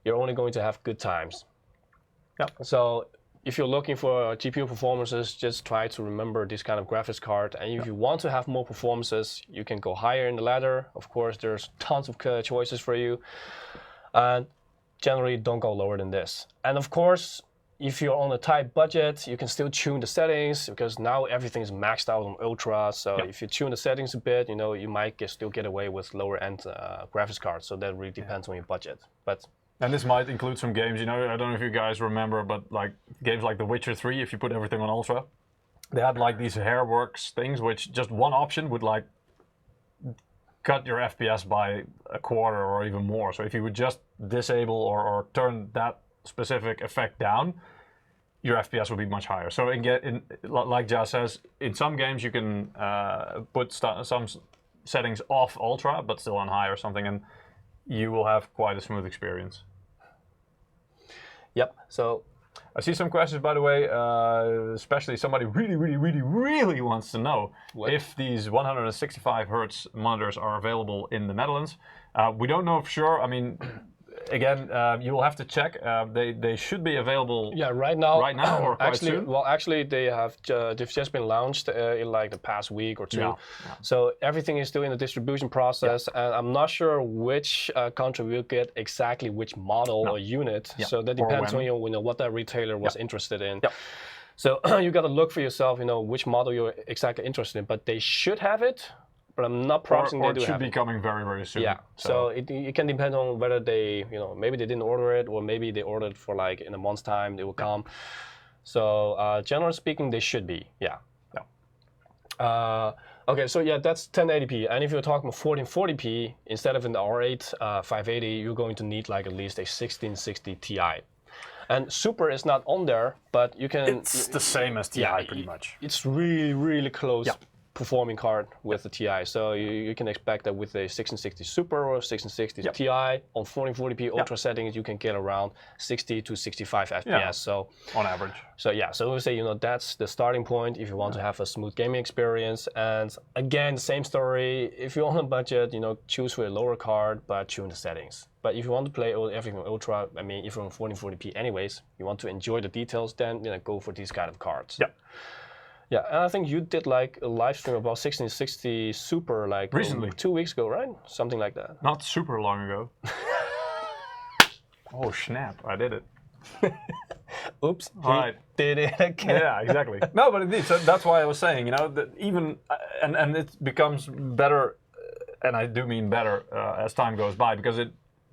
you're only going to have good times. Yeah. So if you're looking for GPU performances, just try to remember this kind of graphics card. And if you want to have more performances, you can go higher in the ladder. Of course, there's tons of choices for you. And generally, don't go lower than this. And of course, if you're on a tight budget, you can still tune the settings, because now everything is maxed out on Ultra. So if you tune the settings a bit, you know, you might still get away with lower end graphics cards. So that really depends on your budget. And this might include some games, you know, I don't know if you guys remember, but like games like The Witcher 3, if you put everything on Ultra, they had like these hairworks things, which just one option would like cut your FPS by a quarter or even more. So if you would just disable or turn that specific effect down, your FPS will be much higher. So like Jas says, in some games you can put some settings off Ultra, but still on high or something, and you will have quite a smooth experience. Yep. So I see some questions, by the way, especially somebody really wants to know if these 165 Hertz monitors are available in the Netherlands. We don't know for sure. I mean, again, you will have to check. They should be available. Yeah, right now Or quite actually, soon. well, actually they've just been launched in like the past week or two. Yeah. So everything is still in the distribution process, and I'm not sure which country will get exactly which model or unit. So that depends on what that retailer was interested in. So you got to look for yourself, which model you're exactly interested in. But they should have it. But I'm not promising they do have it. Or it should be coming very, very soon. Yeah, so it can depend on whether they, maybe they didn't order it, or maybe they ordered for like in a month's time, they will come. So generally speaking, they should be, okay, so yeah, that's 1080p. And if you're talking 1440p, instead of in the R8 580, you're going to need like at least a 1660 Ti. And Super is not on there, but you can... It's the same as Ti, pretty much. It's really, really close. Performing card with the Ti, so you can expect that with a 1660 Super or 1660 Ti on 1440p ultra settings, you can get around 60 to 65 FPS. So on average. So so we say that's the starting point if you want to have a smooth gaming experience. And again, same story. If you're on a budget, choose for a lower card, but tune the settings. But if you want to play everything ultra, I mean, if you're on 1440p anyways, you want to enjoy the details, then go for these kind of cards. Yeah, and I think you did like a live stream about 1660 Super like recently, 2 weeks ago, right? Something like that. Not super long ago. Oh snap! I did it. Oops! Right. Did it again? Yeah, exactly. No, but indeed, so that's why I was saying, that even and it becomes better, and I do mean better as time goes by, because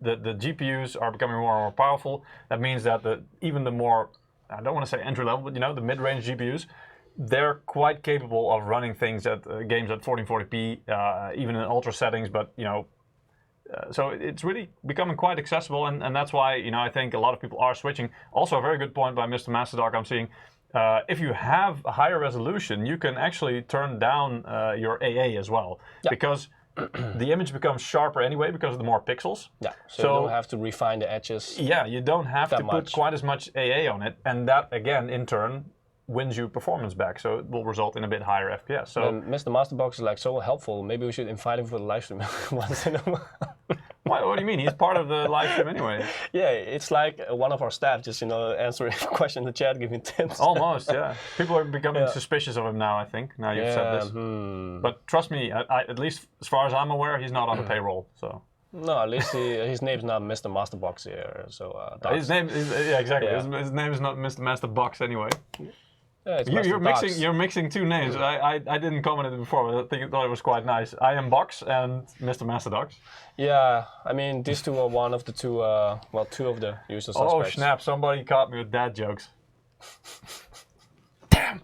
the GPUs are becoming more and more powerful. That means that even the more, I don't want to say entry level, but the mid-range GPUs. They're quite capable of running things at games at 1440p, even in ultra settings. But so it's really becoming quite accessible, and that's why I think a lot of people are switching. Also, a very good point by Mr. Masterdog I'm seeing. If you have a higher resolution, you can actually turn down your AA as well, because the image becomes sharper anyway because of the more pixels. Yeah, so you don't have to refine the edges. Yeah, you don't have to put quite as much AA on it, and that again in turn wins you performance back, so it will result in a bit higher FPS. So and Mr. Masterbox is like so helpful. Maybe we should invite him for the live stream once in a while. What do you mean? He's part of the live stream anyway. Yeah, it's like one of our staff just answering a question in the chat, giving tips. Almost, yeah. People are becoming suspicious of him now. I think now you've said this. But trust me, at least as far as I'm aware, he's not on the payroll. So. No, at least his name's not Mr. Masterbox here. So his name is exactly. Yeah. His name is not Mr. Masterbox anyway. Yeah, you're mixing two names. I didn't comment on it before, but I thought it was quite nice. I am Box and Mr. Masterdox. Yeah, I mean these two are one of the two. Two of the user suspects. Oh snap! Somebody caught me with dad jokes. Damn.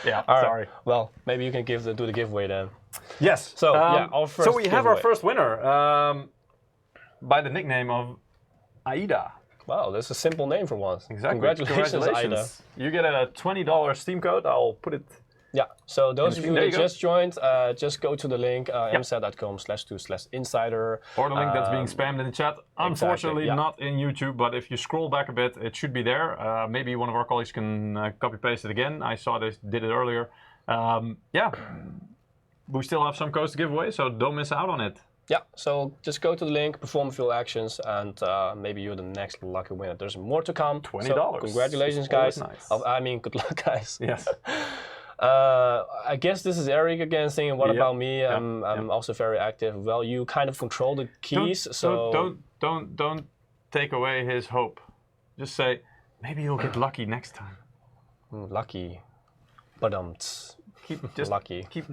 Yeah. All sorry. Right. Well, maybe you can do the giveaway then. Yes. So our first. So we have our first winner by the nickname of Aida. Wow, that's a simple name for once. Exactly. Congratulations, Aida. You get a $20 Steam code. I'll put it. Yeah, so those of you that just joined, just go to the link msi.com/2/insider. Or the link that's being spammed in the chat. Unfortunately, not in YouTube, but if you scroll back a bit, it should be there. Maybe one of our colleagues can copy-paste it again. I saw they did it earlier. We still have some codes to give away, so don't miss out on it. Yeah, so just go to the link, perform a few actions, and maybe you're the next lucky winner. There's more to come. $20. So congratulations, guys. Nice. I mean, good luck, guys. Yes. I guess this is Eric again saying, what about me? I'm also very active. Well, you kind of control the keys, Don't take away his hope. Just say, maybe you'll get lucky next time. Lucky. But just lucky. Keep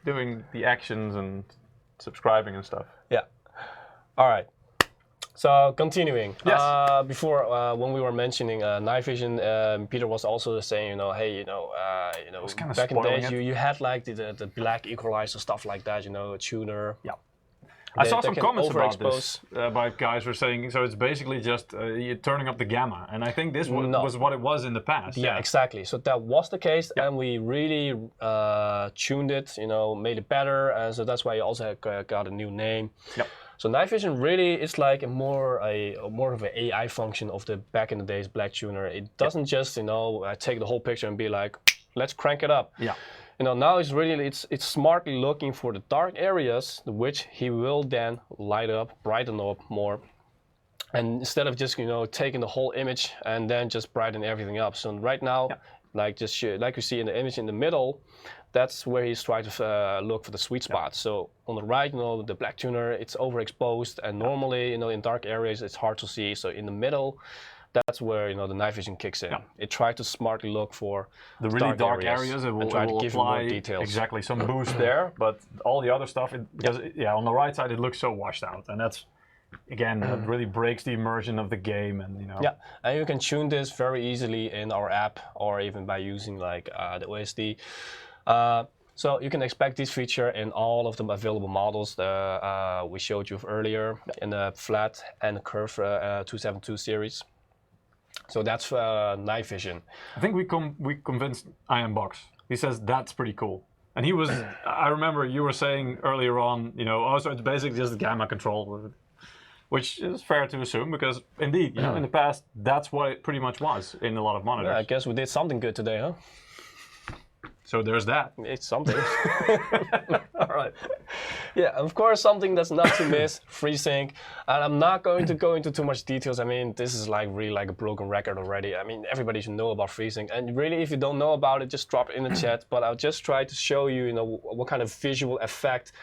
doing the actions and subscribing and stuff. Yeah. All right. So continuing. Yes. Before when we were mentioning night vision, Peter was also saying, hey, back in the days you had like the black equalizer stuff like that, a tuner. Yeah. I saw some comments about this by guys were saying, so it's basically just you're turning up the gamma, and I think this was what it was in the past. Yeah, exactly. So that was the case, and we really tuned it, made it better, and so that's why you also got a new name. Yep. So night vision really is like more of an AI function of the back in the days black tuner. It doesn't just take the whole picture and be like, let's crank it up. Yeah. Now it's really it's smartly looking for the dark areas, which he will then light up, brighten up more. And instead of just taking the whole image and then just brighten everything up. So right now, like you see in the image in the middle, that's where he's trying to look for the sweet spot. So on the right, the black tuner, it's overexposed, and normally, in dark areas, it's hard to see. So in the middle, that's where the night vision kicks in. It tries to smartly look for the really dark areas. It will give you more details. Exactly, some boost there, but all the other stuff, because on the right side, it looks so washed out, and that's. Again, it really breaks the immersion of the game, and Yeah, and you can tune this very easily in our app, or even by using like the OSD. So you can expect this feature in all of the available models that we showed you earlier in the flat and the curve 272 series. So that's night vision. I think we convinced Ian Box. He says that's pretty cool. And he was, I remember you were saying earlier on, so it's basically just a gamma control. Which is fair to assume, because indeed, in the past, that's what it pretty much was in a lot of monitors. Yeah, I guess we did something good today, huh? So there's that. It's something. All right. Yeah, of course, something that's not to miss, FreeSync. And I'm not going to go into too much details. I mean, this is really like a broken record already. I mean, everybody should know about FreeSync. And really, if you don't know about it, just drop it in the chat. But I'll just try to show you, what kind of visual effect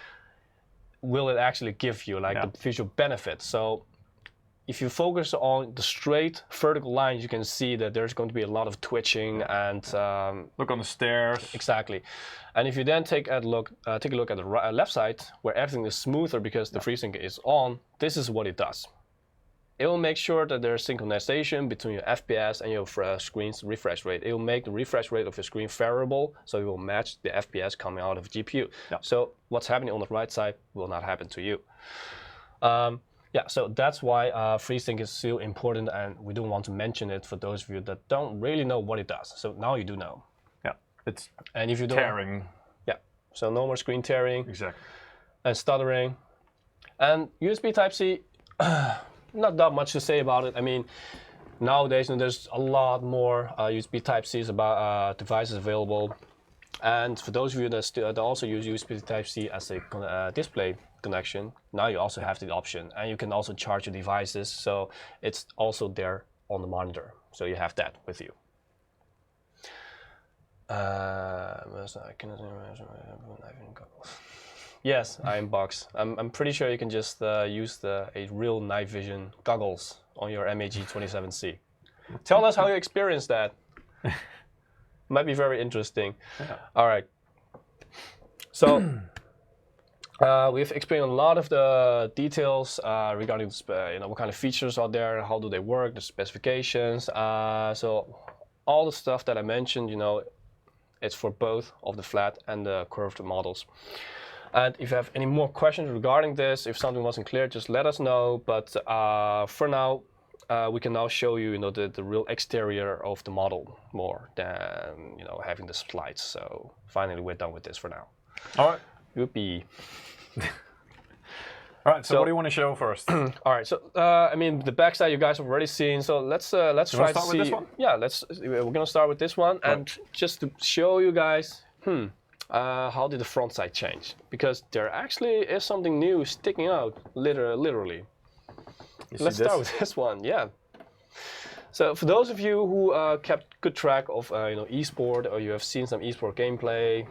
will it actually give you, like the visual benefits. So if you focus on the straight vertical lines, you can see that there's going to be a lot of twitching and look on the stairs. Exactly. And if you then take a look at the left side, where everything is smoother because the FreeSync is on, this is what it does. It will make sure that there's synchronization between your FPS and your screen's refresh rate. It will make the refresh rate of your screen variable, so it will match the FPS coming out of the GPU. So what's happening on the right side will not happen to you. So that's why FreeSync is so important, and we don't want to mention it for those of you that don't really know what it does. So now you do know. Yeah, it's and if you don't, tearing. Yeah, so no more screen tearing. Exactly. And stuttering. And USB Type-C. Not that much to say about it. I mean, nowadays there's a lot more USB Type-C's about devices available, and for those of you that also use USB Type-C as a display connection, now you also have the option, and you can also charge your devices. So it's also there on the monitor, so you have that with you. Yes, Box. I'm pretty sure you can just use a real night vision goggles on your MAG27C. Tell us how you experienced that. Might be very interesting. Yeah. All right. So we've explained a lot of the details regarding what kind of features are there, how do they work, the specifications. So all the stuff that I mentioned, it's for both of the flat and the curved models. And if you have any more questions regarding this, if something wasn't clear, just let us know. But for now, we can now show you, the real exterior of the model more than, having the slides. So finally, we're done with this for now. All right. Whoopee. All right. So what do you want to show first? All right. So I mean, the backside you guys have already seen. So let's try to see. With this one? Yeah. We're gonna start with this one, right. And just to show you guys. How did the front side change? Because there actually is something new sticking out, literally. Let's start with this one, yeah. So for those of you who kept good track of eSport, or you have seen some eSport gameplay,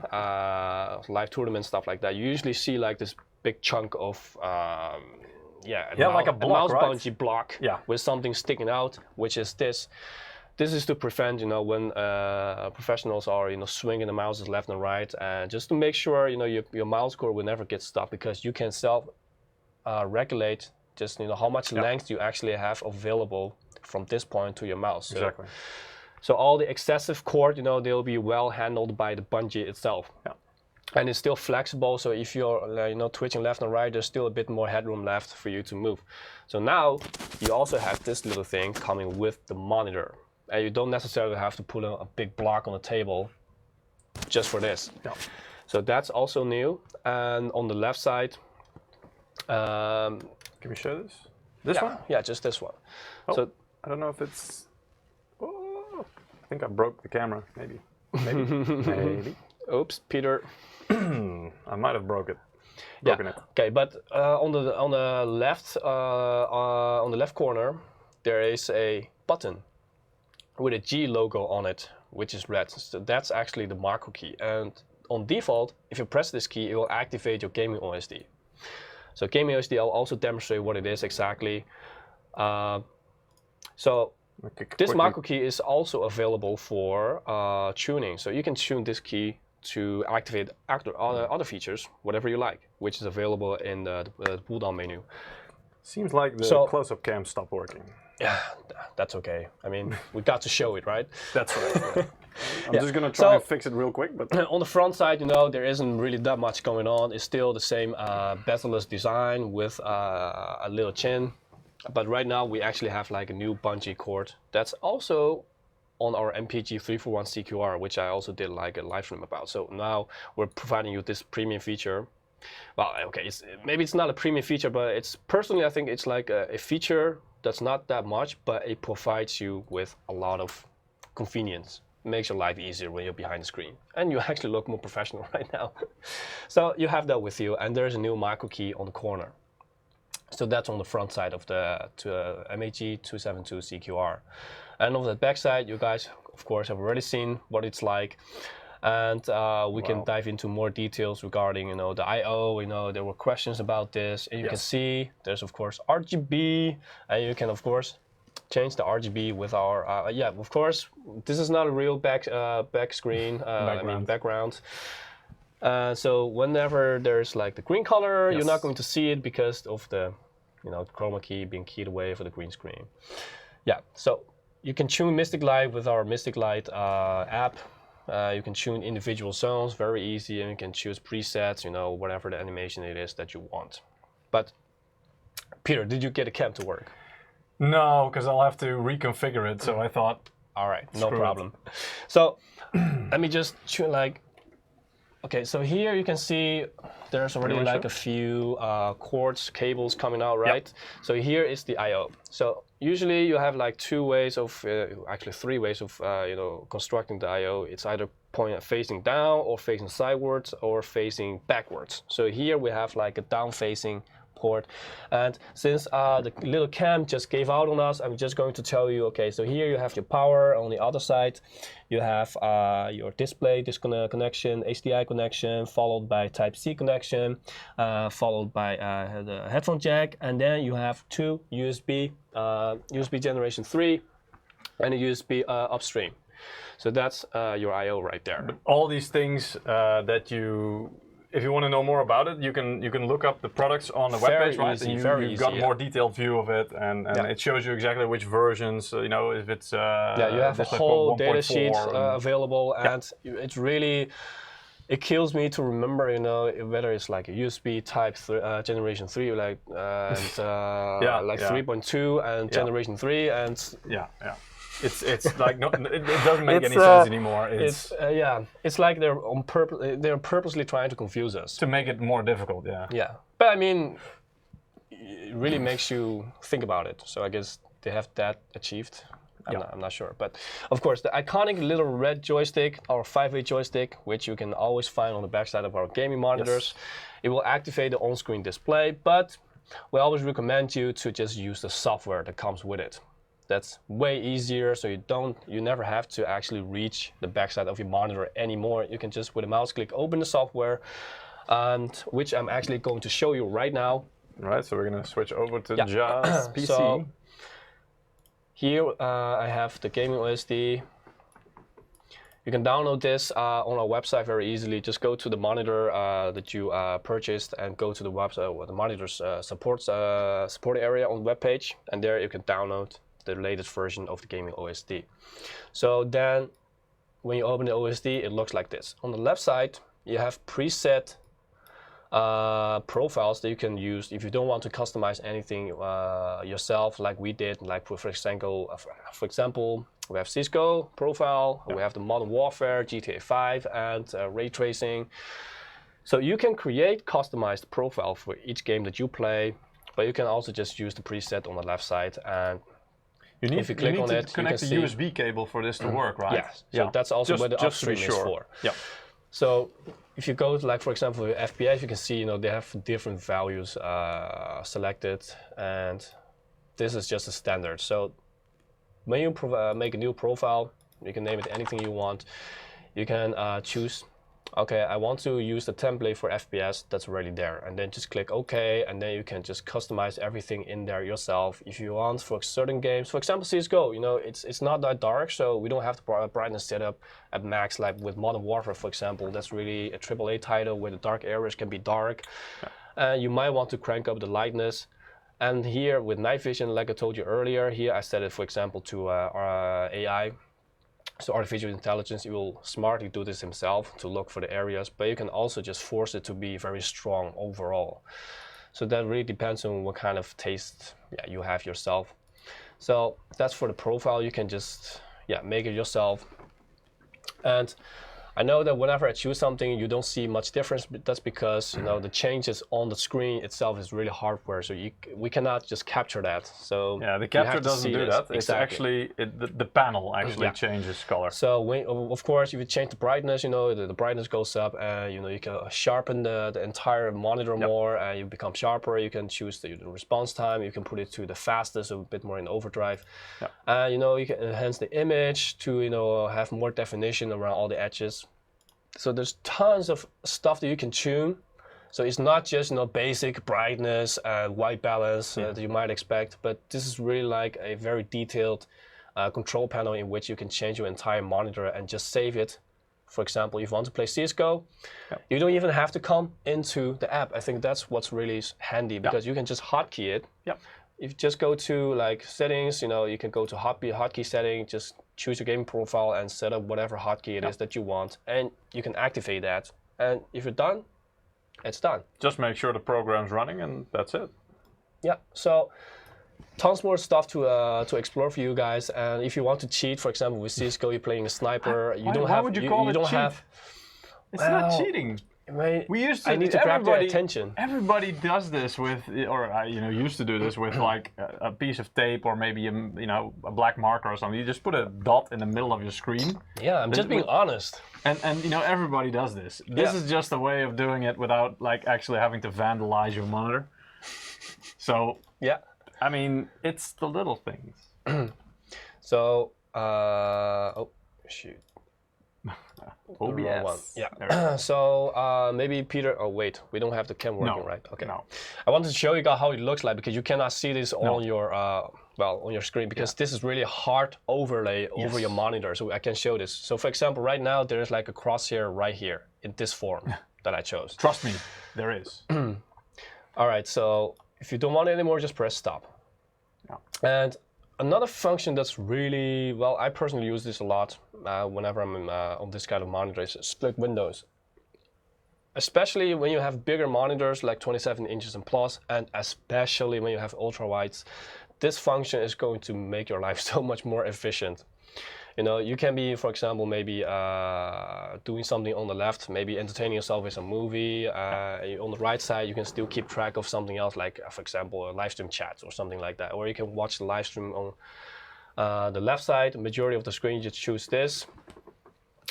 live tournaments, stuff like that, you usually see like this big chunk of like a block, mouse bungee block with something sticking out, which is this. This is to prevent, when professionals are, swinging the mouses left and right, and just to make sure, your mouse cord will never get stuck, because you can self-regulate just, how much length you actually have available from this point to your mouse. Exactly. So all the excessive cord, they'll be well handled by the bungee itself. Yeah. And it's still flexible, so if you're twitching left and right, there's still a bit more headroom left for you to move. So now you also have this little thing coming with the monitor. And you don't necessarily have to put a big block on the table just for this. No. So that's also new. And on the left side, can we show this? This one? Yeah, just this one. Oh, so I don't know if it's. Oh, I think I broke the camera. Maybe. Maybe. Oops, Peter. I might have broke it. broken it. Okay, but on the left corner, there is a button with a G logo on it, which is red. So that's actually the macro key. And on default, if you press this key, it will activate your gaming OSD. So gaming OSD, I'll also demonstrate what it is exactly. This macro key is also available for tuning. So you can tune this key to activate other features, whatever you like, which is available in the pull-down menu. Seems like the close-up cam stopped working. Yeah, that's okay. I mean, we got to show it, right? That's right. I'm just gonna try and fix it real quick. But on the front side, there isn't really that much going on. It's still the same bezel-less design with a little chin. But right now, we actually have like a new bungee cord that's also on our MPG 341 CQR, which I also did like a live stream about. So now we're providing you this premium feature. Well, okay, maybe it's not a premium feature, but personally, I think it's like a feature that's not that much, but it provides you with a lot of convenience. It makes your life easier when you're behind the screen. And you actually look more professional right now. So you have that with you, and there's a new micro key on the corner. So that's on the front side of the MAG 272 CQR. And on the back side, you guys, of course, have already seen what it's like. And we can dive into more details regarding, the I/O. There were questions about this, and you can see there's of course RGB, and you can of course change the RGB with our of course this is not a real back screen. Background. So whenever there's like the green color, you're not going to see it because of the chroma key being keyed away for the green screen. Yeah. So you can tune Mystic Light with our Mystic Light app. You can tune individual zones, very easy, and you can choose presets, whatever the animation it is that you want. But Peter, did you get a cam to work? No, because I'll have to reconfigure it. So I thought, all right, no problem. So let me just tune okay, so here you can see there's already like a few cords, cables coming out, right? Yep. So here is the I/O. So usually you have like two ways of, actually three ways of, constructing the I/O. It's either facing down or facing sidewards or facing backwards. So here we have like a down-facing port. And since the little cam just gave out on us, I'm just going to tell you, okay, so here you have your power. On the other side, you have your display connection, HDI connection, followed by Type-C connection, followed by the headphone jack, and then you have two USB generation 3 and a USB upstream. So that's your I/O right there. But all these things if you want to know more about it, you can look up the products on the webpage, right? Easy, and you've got a more detailed view of it, and it shows you exactly which versions. If it's you have a whole data sheet available, and it's really. It kills me to remember, whether it's like a USB Type Generation 3, like 3.2 and Generation 3, and It's like it doesn't make any sense anymore. It's like they're purposely trying to confuse us to make it more difficult. Yeah, but I mean, it really makes you think about it. So I guess they have that achieved. I'm not sure, but of course the iconic little red joystick, our 5-way joystick, which you can always find on the backside of our gaming monitors. It will activate the on-screen display, but we always recommend you to just use the software that comes with it. That's way easier, so you never have to actually reach the backside of your monitor anymore. You can just with a mouse click open the software, and which I'm actually going to show you right now. All right, so we're gonna switch over to Jazz PC. So here I have the gaming OSD. You can download this on our website very easily. Just go to the monitor that you purchased and go to the website or the monitor's support area on the webpage, and there you can download the latest version of the gaming OSD. So then when you open the OSD, it looks like this. On the left side, you have preset profiles that you can use if you don't want to customize anything yourself, like we did. Like for example, we have CSGO profile, we have the Modern Warfare, GTA 5, and ray tracing. So you can create customized profile for each game that you play, but you can also just use the preset on the left side. And if you click on it, to connect the USB cable for this to work, right? Yeah. So that's also what the upstream is for. Yeah. So if you go to, like, for example, FPS, you can see, they have different values selected, and this is just a standard. So when you make a new profile, you can name it anything you want. You can choose, okay, I want to use the template for FPS that's already there, and then just click OK, and then you can just customize everything in there yourself. If you want, for certain games, for example, CSGO, it's not that dark, so we don't have the brightness set up at max, like with Modern Warfare, for example. That's really a AAA title where the dark areas can be dark. You might want to crank up the lightness. And here with night vision, like I told you earlier, here I set it, for example, to our AI. So artificial intelligence, it will smartly do this himself to look for the areas, but you can also just force it to be very strong overall. So that really depends on what kind of taste you have yourself. So that's for the profile. You can just make it yourself. And I know that whenever I choose something, you don't see much difference, but that's because the changes on the screen itself is really hardware, so we cannot just capture that. So yeah, the capture doesn't do that. It's actually the panel actually changes color. So of course, if you change the brightness, the brightness goes up, and you can sharpen the entire monitor more, and you become sharper. You can choose the response time. You can put it to the fastest, so a bit more in overdrive. And you can enhance the image to have more definition around all the edges. So there's tons of stuff that you can tune. So it's not just basic brightness and white balance that you might expect, but this is really like a very detailed control panel in which you can change your entire monitor and just save it. For example, if you want to play CSGO, you don't even have to come into the app. I think that's what's really handy, because you can just hotkey it. If you just go to like settings, you can go to hotkey setting, just choose your game profile and set up whatever hotkey it is that you want, and you can activate that. And if you're done, it's done. Just make sure the program's running, and that's it. Yeah. So tons more stuff to explore for you guys. And if you want to cheat, for example, with CSGO, you're playing a sniper. Why would you call it cheat? It's not cheating. We used to. I need to grab their attention. Everybody does this with, or used to do this with like a piece of tape or maybe a black marker or something. You just put a dot in the middle of your screen. Yeah, I'm just being honest. And everybody does this. This is just a way of doing it without like actually having to vandalize your monitor. So I mean, it's the little things. So oh shoot. OBS. Yeah. So maybe Peter. Oh wait, we don't have the camera working, right? Okay. No. I wanted to show you guys how it looks like, because you cannot see this on your on your screen, because this is really a hard overlay over your monitor. So I can show this. So for example, right now there is like a crosshair right here in this form that I chose. Trust me, there is. All right. So if you don't want it anymore, just press stop. And another function that's really, well, I personally use this a lot whenever I'm on this kind of monitor, is split windows. Especially when you have bigger monitors like 27 inches and plus, and especially when you have ultra wides, this function is going to make your life so much more efficient. You can be, for example, maybe doing something on the left, maybe entertaining yourself with a movie. On the right side, you can still keep track of something else, like, for example, a live stream chat or something like that. Or you can watch the live stream on the left side. The majority of the screen, you just choose this.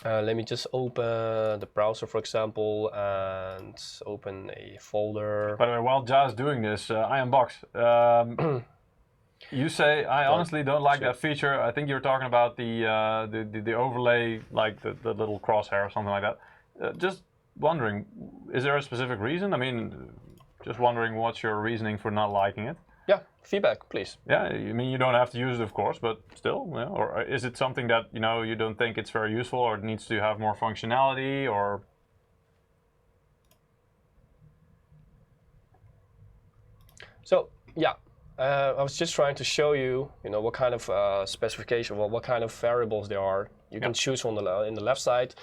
Let me just open the browser, for example, and open a folder. By the way, while Ja's doing this, I unbox. You say, I honestly don't like that feature. I think you're talking about the overlay, like the little crosshair or something like that. Just wondering, is there a specific reason? I mean, just wondering what's your reasoning for not liking it? Yeah, feedback, please. Yeah, I mean, you don't have to use it, of course, but still, or is it something that, you don't think it's very useful, or it needs to have more functionality, or? So, yeah. I was just trying to show you, what kind of specification, what kind of variables there are. You can choose on in the left side,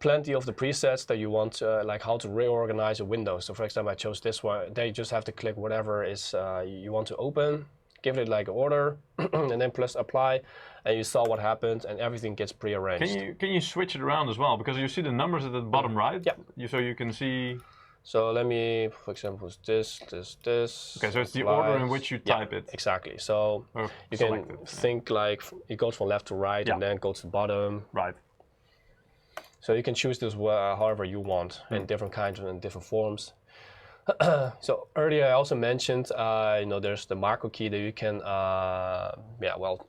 plenty of the presets that you want, like how to reorganize a window. So for example, I chose this one. There you just have to click whatever is you want to open, give it like order, and then press apply, and you saw what happened, and everything gets prearranged. Can you switch it around as well? Because you see the numbers at the bottom right. Yeah. So you can see. So let me, for example, this. Okay, so it's the order in which you type it. Exactly. So you can think like it goes from left to right and then go to the bottom. Right. So you can choose this however you want in different kinds and different forms. So earlier I also mentioned, there's the macro key that you can,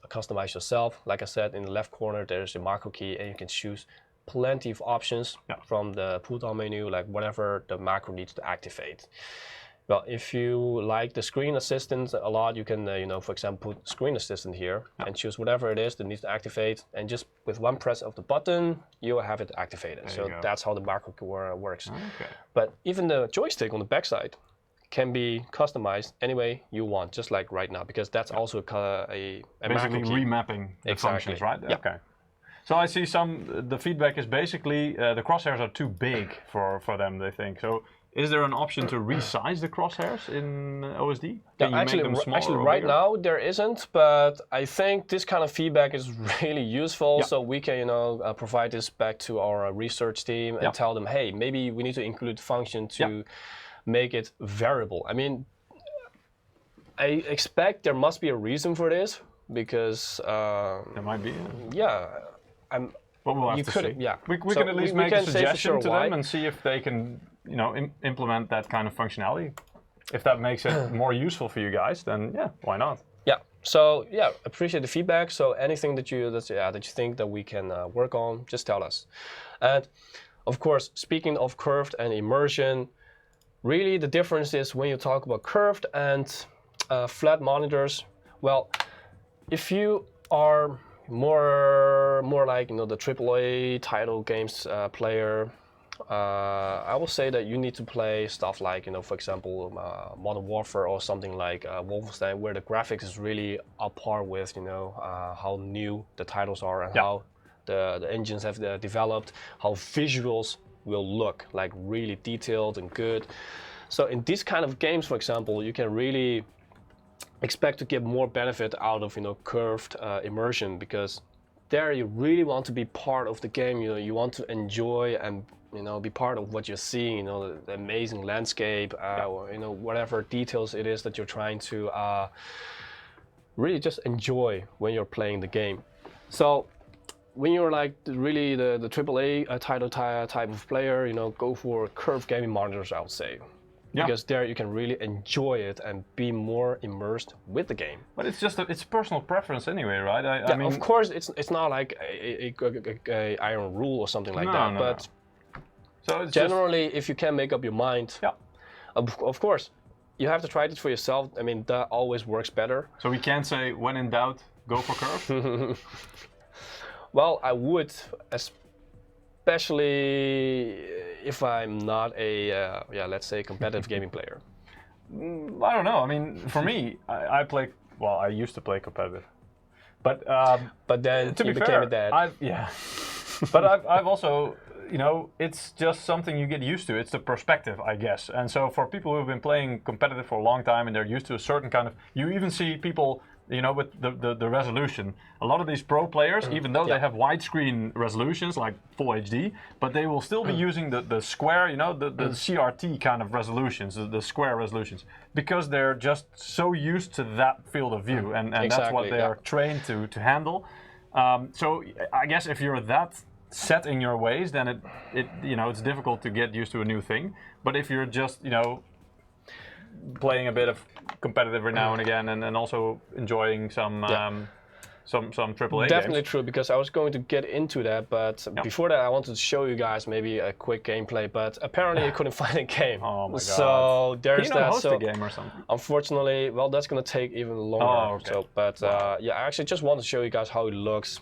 customize yourself. Like I said, in the left corner there's a macro key, and you can choose plenty of options from the pull-down menu, like whatever the macro needs to activate. Well, if you like the screen assistant a lot, you can, for example, put screen assistant here and choose whatever it is that needs to activate. And just with one press of the button, you will have it activated. So that's how the macro works. Okay. But even the joystick on the backside can be customized any way you want, just like right now, because that's also a basically macro key. remapping the functions, right? Yeah. Okay. So I see the feedback is basically the crosshairs are too big for them, they think. So is there an option to resize the crosshairs in OSD? Can you actually, make them smaller actually or right bigger? now there isn't, but I think this kind of feedback is really useful. So we can, provide this back to our research team and tell them, hey, maybe we need to include function to make it variable. I mean, I expect there must be a reason for this because There might be. Well, we'll have to see. Yeah, We can at least make a suggestion to them and see if they can, implement that kind of functionality. If that makes it more useful for you guys, then yeah, why not? Yeah. So yeah, appreciate the feedback. So anything that you think that we can work on, just tell us. And of course, speaking of curved and immersion, really the difference is when you talk about curved and flat monitors. Well, if you are more like the AAA title games player, I will say that you need to play stuff like for example Modern Warfare or something like Wolfenstein, where the graphics is really up par with how new the titles are and how the engines have developed, how visuals will look like really detailed and good. So in these kind of games, for example, you can really expect to get more benefit out of curved immersion, because there you really want to be part of the game. You want to enjoy and be part of what you're seeing. The amazing landscape, or whatever details it is that you're trying to really just enjoy when you're playing the game. So when you're like really the AAA title type of player, go for curved gaming monitors, I would say. Because there you can really enjoy it and be more immersed with the game. But it's just it's personal preference anyway, right? I mean, of course, it's not like a iron rule or something like that. But so it's generally, if you can make up your mind, of course, you have to try it for yourself. I mean, that always works better. So we can't say when in doubt, go for curve. Well, I would, especially if I'm not a, let's say, competitive gaming player. I don't know. I mean, for me, I used to play competitive, but then to you be became fair, a dad. But I've also, it's just something you get used to. It's the perspective, I guess. And so for people who have been playing competitive for a long time and they're used to a certain kind of, you even see people, with the resolution. A lot of these pro players, even though they have widescreen resolutions like Full HD, but they will still be using the square, the CRT kind of resolutions, the square resolutions, because they're just so used to that field of view, and that's what they are trained to handle. So I guess if you're that set in your ways, then it's difficult to get used to a new thing. But if you're just playing a bit of competitive every now and again, and also enjoying some AAA Definitely games. true, because I was going to get into that, but before that I wanted to show you guys maybe a quick gameplay, but apparently I couldn't find a game. Oh my god. So there's Can you that. host a game or something? Unfortunately, well, that's going to take even longer. Oh, okay. So, but I actually just want to show you guys how it looks,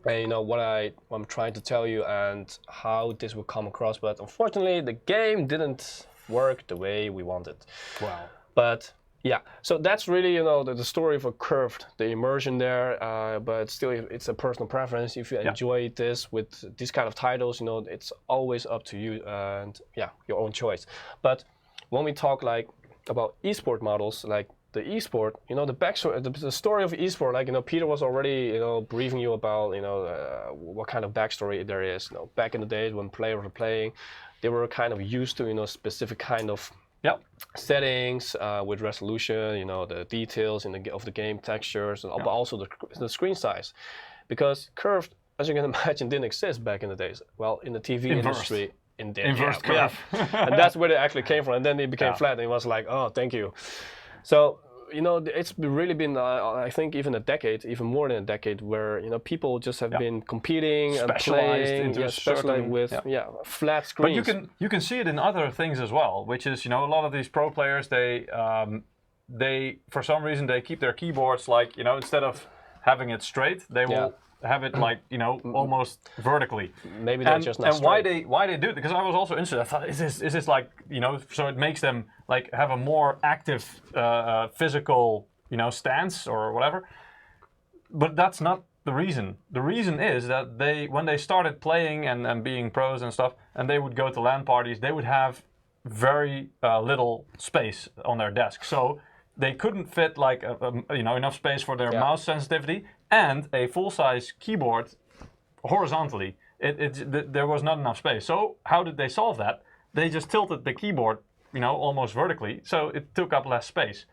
and what I'm trying to tell you and how this will come across. But unfortunately, the game didn't work the way we wanted. Wow. But yeah, so that's really the story of a curved, the immersion there. But still, it's a personal preference. If you enjoy this with these kind of titles, it's always up to you and your own choice. But when we talk like about esport models, like the esport, the backstory, the story of esport, like Peter was already briefing you about what kind of backstory there is. Back in the days when players were playing, they were kind of used to specific kind of settings with resolution, the details of the game textures, but also the screen size, because curved as you can imagine, didn't exist back in the days. Well, in the TV industry, Inverse curve. And that's where it actually came from. And then it became flat, and it was like, oh, thank you. So, you know, it's really been, I think, even a decade, even more than a decade, where, you know, people just have been competing and playing, into specialized with flat screens. But you can see it in other things as well, which is, you know, a lot of these pro players, they for some reason they keep their keyboards like, you know, instead of having it straight, they will have it like, you know, almost vertically. Maybe they're just not straight. And why they do it? Because I was also interested. I thought, is this like, you know, so it makes them like have a more active physical, you know, stance or whatever. But that's not the reason. The reason is that when they started playing and being pros and stuff, and they would go to LAN parties, they would have very little space on their desk. So they couldn't fit like you know, enough space for their mouse sensitivity and a full-size keyboard horizontally. There was not enough space. So how did they solve that? They just tilted the keyboard, you know, almost vertically, so it took up less space.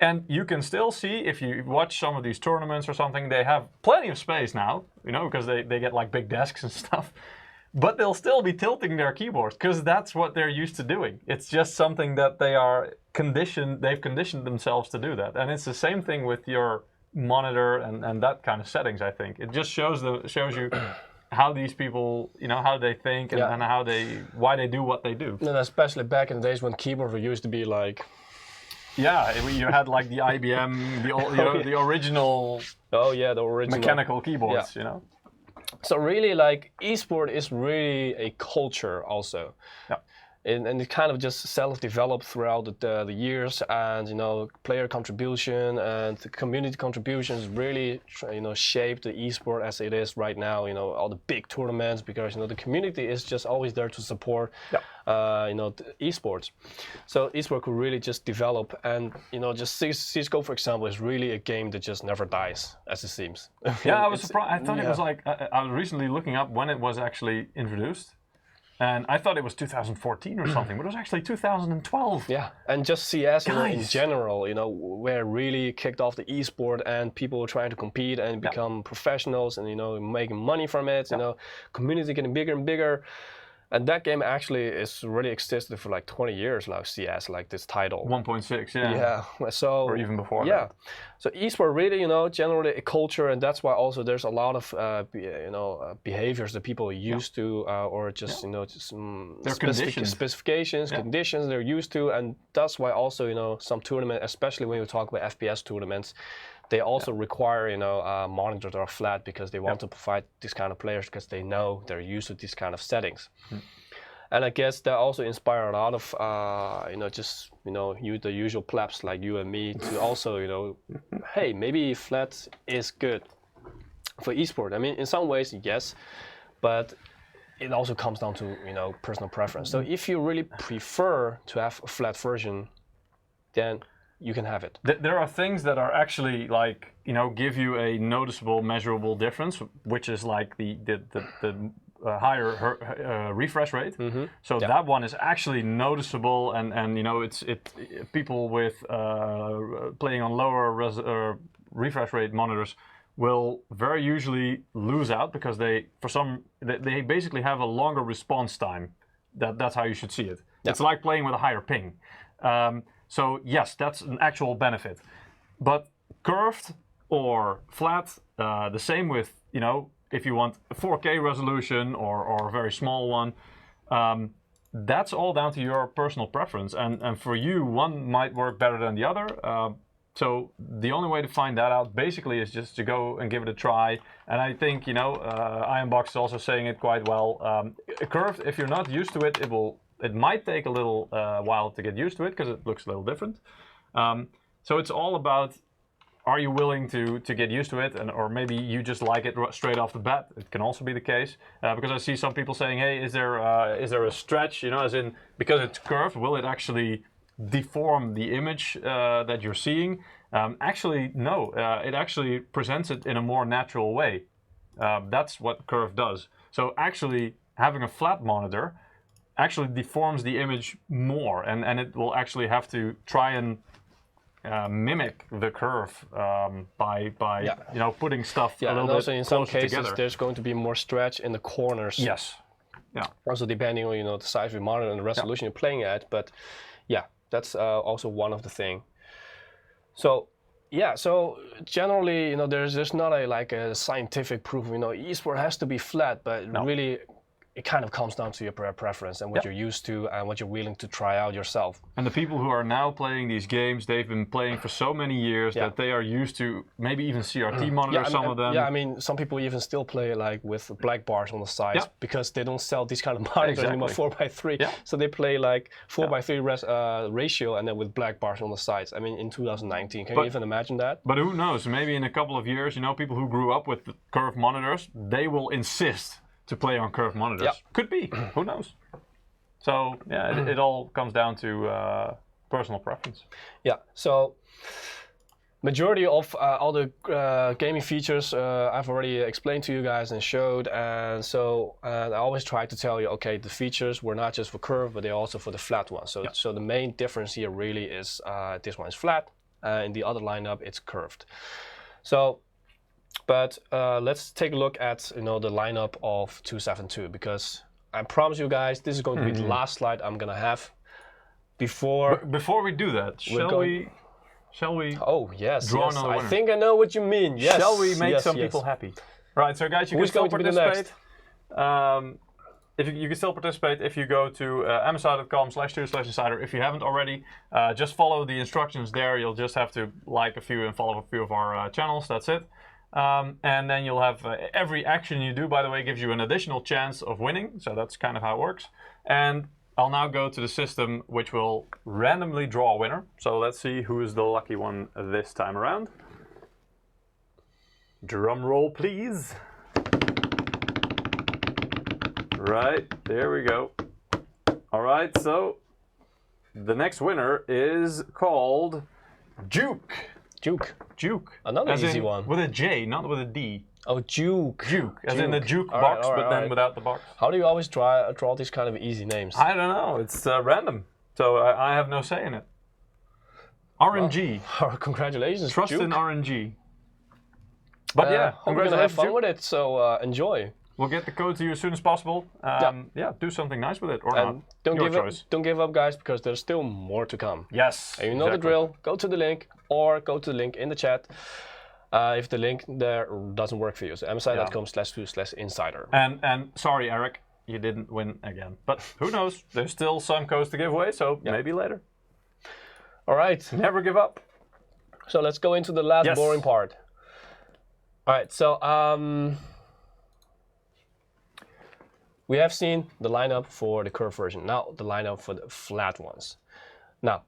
And you can still see, if you watch some of these tournaments or something, they have plenty of space now, you know, because they get like big desks and stuff. But they'll still be tilting their keyboards because that's what they're used to doing. It's just something that they've conditioned themselves to do that. And it's the same thing with your monitor and that kind of settings, I think. It just shows you how these people, you know, how they think and why they do what they do. And especially back in the days when keyboards used to be like... Yeah, you had like the IBM, the original... Oh yeah, the original... mechanical keyboards, you know. So really, like, esport is really a culture also. Yeah. And it kind of just self-developed throughout the years, and, you know, player contribution and the community contributions really, you know, shaped the esport as it is right now. You know, all the big tournaments, because, you know, the community is just always there to support, you know, the esports. So esport could really just develop, and, you know, just CSGO, for example, is really a game that just never dies, as it seems. Yeah, I was surprised. I thought it was like, I was recently looking up when it was actually introduced. And I thought it was 2014 or something, but it was actually 2012. Yeah, and just CS, you know, in general, you know, where really kicked off the esport, and people were trying to compete and become professionals, and, you know, making money from it. You know, community getting bigger and bigger. And that game actually is really existed for like 20 years now, CS, like this title. 1.6, Yeah, so... Or even before that. that. So esport really, you know, generally a culture, and that's why also there's a lot of, you know, behaviors that people are used to, or just, you know, just specifications, conditions they're used to, and that's why also, you know, some tournaments, especially when you talk about FPS tournaments, they also require, you know, monitors that are flat, because they want to provide these kind of players, because they know they're used to these kind of settings. And I guess that also inspired a lot of, you know, just, you know, the usual plebs like you and me to also, you know, hey, maybe flat is good for esport. I mean, in some ways, yes, but it also comes down to, you know, personal preference. So if you really prefer to have a flat version, then you can have it. There are things that are actually like, you know, give you a noticeable, measurable difference, which is like the higher refresh rate. So that one is actually noticeable, and you know, people with playing on lower refresh rate monitors will very usually lose out, because they basically have a longer response time. That's how you should see it. It's like playing with a higher ping. So yes, that's an actual benefit. But curved or flat, the same with, you know, if you want a 4K resolution or a very small one, that's all down to your personal preference. And for you, one might work better than the other. So the only way to find that out basically is just to go and give it a try. And I think, you know, Ironbox is also saying it quite well. Curved, if you're not used to it, it might take a little while to get used to it, because it looks a little different. So it's all about, are you willing to get used to it, or maybe you just like it straight off the bat. It can also be the case, because I see some people saying, hey, is there a stretch, you know, as in, because it's curved, will it actually deform the image that you're seeing? Actually, no, it actually presents it in a more natural way. That's what curve does. So actually having a flat monitor actually deforms the image more, and it will actually have to try and mimic the curve by you know, putting stuff a Yeah, little and bit also in some closer cases together. there's going to be more stretch in the corners. Yes. Yeah. Also depending on, you know, the size of your monitor and the resolution you're playing at, but yeah, that's also one of the thing. So yeah, so generally, you know, there's not a like a scientific proof. You know, eSport has to be flat, but really, it kind of comes down to your preference and what you're used to and what you're willing to try out yourself. And the people who are now playing these games, they've been playing for so many years that they are used to maybe even CRT monitors, some of them. Yeah, I mean, some people even still play like with black bars on the sides because they don't sell these kind of monitors anymore, 4x3. So they play like 4x3 ratio and then with black bars on the sides. I mean, in 2019, can you even imagine that? But who knows? Maybe in a couple of years, you know, people who grew up with curved monitors, they will insist to play on curved monitors. Could be. Who knows? So yeah, it all comes down to personal preference. Yeah. So majority of all the gaming features I've already explained to you guys and showed, and so I always try to tell you, okay, the features were not just for curved, but they're also for the flat one. So so the main difference here really is this one is flat, in the other lineup it's curved. So. But let's take a look at, you know, the lineup of 272, because I promise you guys this is going to be the last slide I'm gonna have before. Before we do that, shall we? Oh yes, draw yes. another winner? I think I know what you mean. Yes. Shall we make some people happy? Right. So guys, you can still participate. You can still participate if you go to msi.com/2/insider. If you haven't already, just follow the instructions there. You'll just have to like a few and follow a few of our channels. That's it. And then you'll have every action you do, by the way, gives you an additional chance of winning. So that's kind of how it works. And I'll now go to the system which will randomly draw a winner. So let's see who is the lucky one this time around. Drum roll, please. Right, there we go. All right, so the next winner is called Juke. Juke. Another easy one. With a J, not with a D. Oh, Juke. Juke. As in the juke box, but then without the box. How do you always draw these kind of easy names? I don't know. It's random. So I have no say in it. RNG. Well, congratulations, Trust Juke. in RNG. But yeah, we're going to have fun with it, so enjoy. We'll get the code to you as soon as possible. Yeah, do something nice with it or not. Don't give up, guys, because there's still more to come. Yes. And you know the drill. Go to the link or go to the link in the chat if the link there doesn't work for you. So msi.com/2/insider. And sorry, Eric, you didn't win again. But who knows? There's still some codes to give away, so maybe later. All right. Never give up. So let's go into the last boring part. All right. So we have seen the lineup for the curved version. Now the lineup for the flat ones. Now,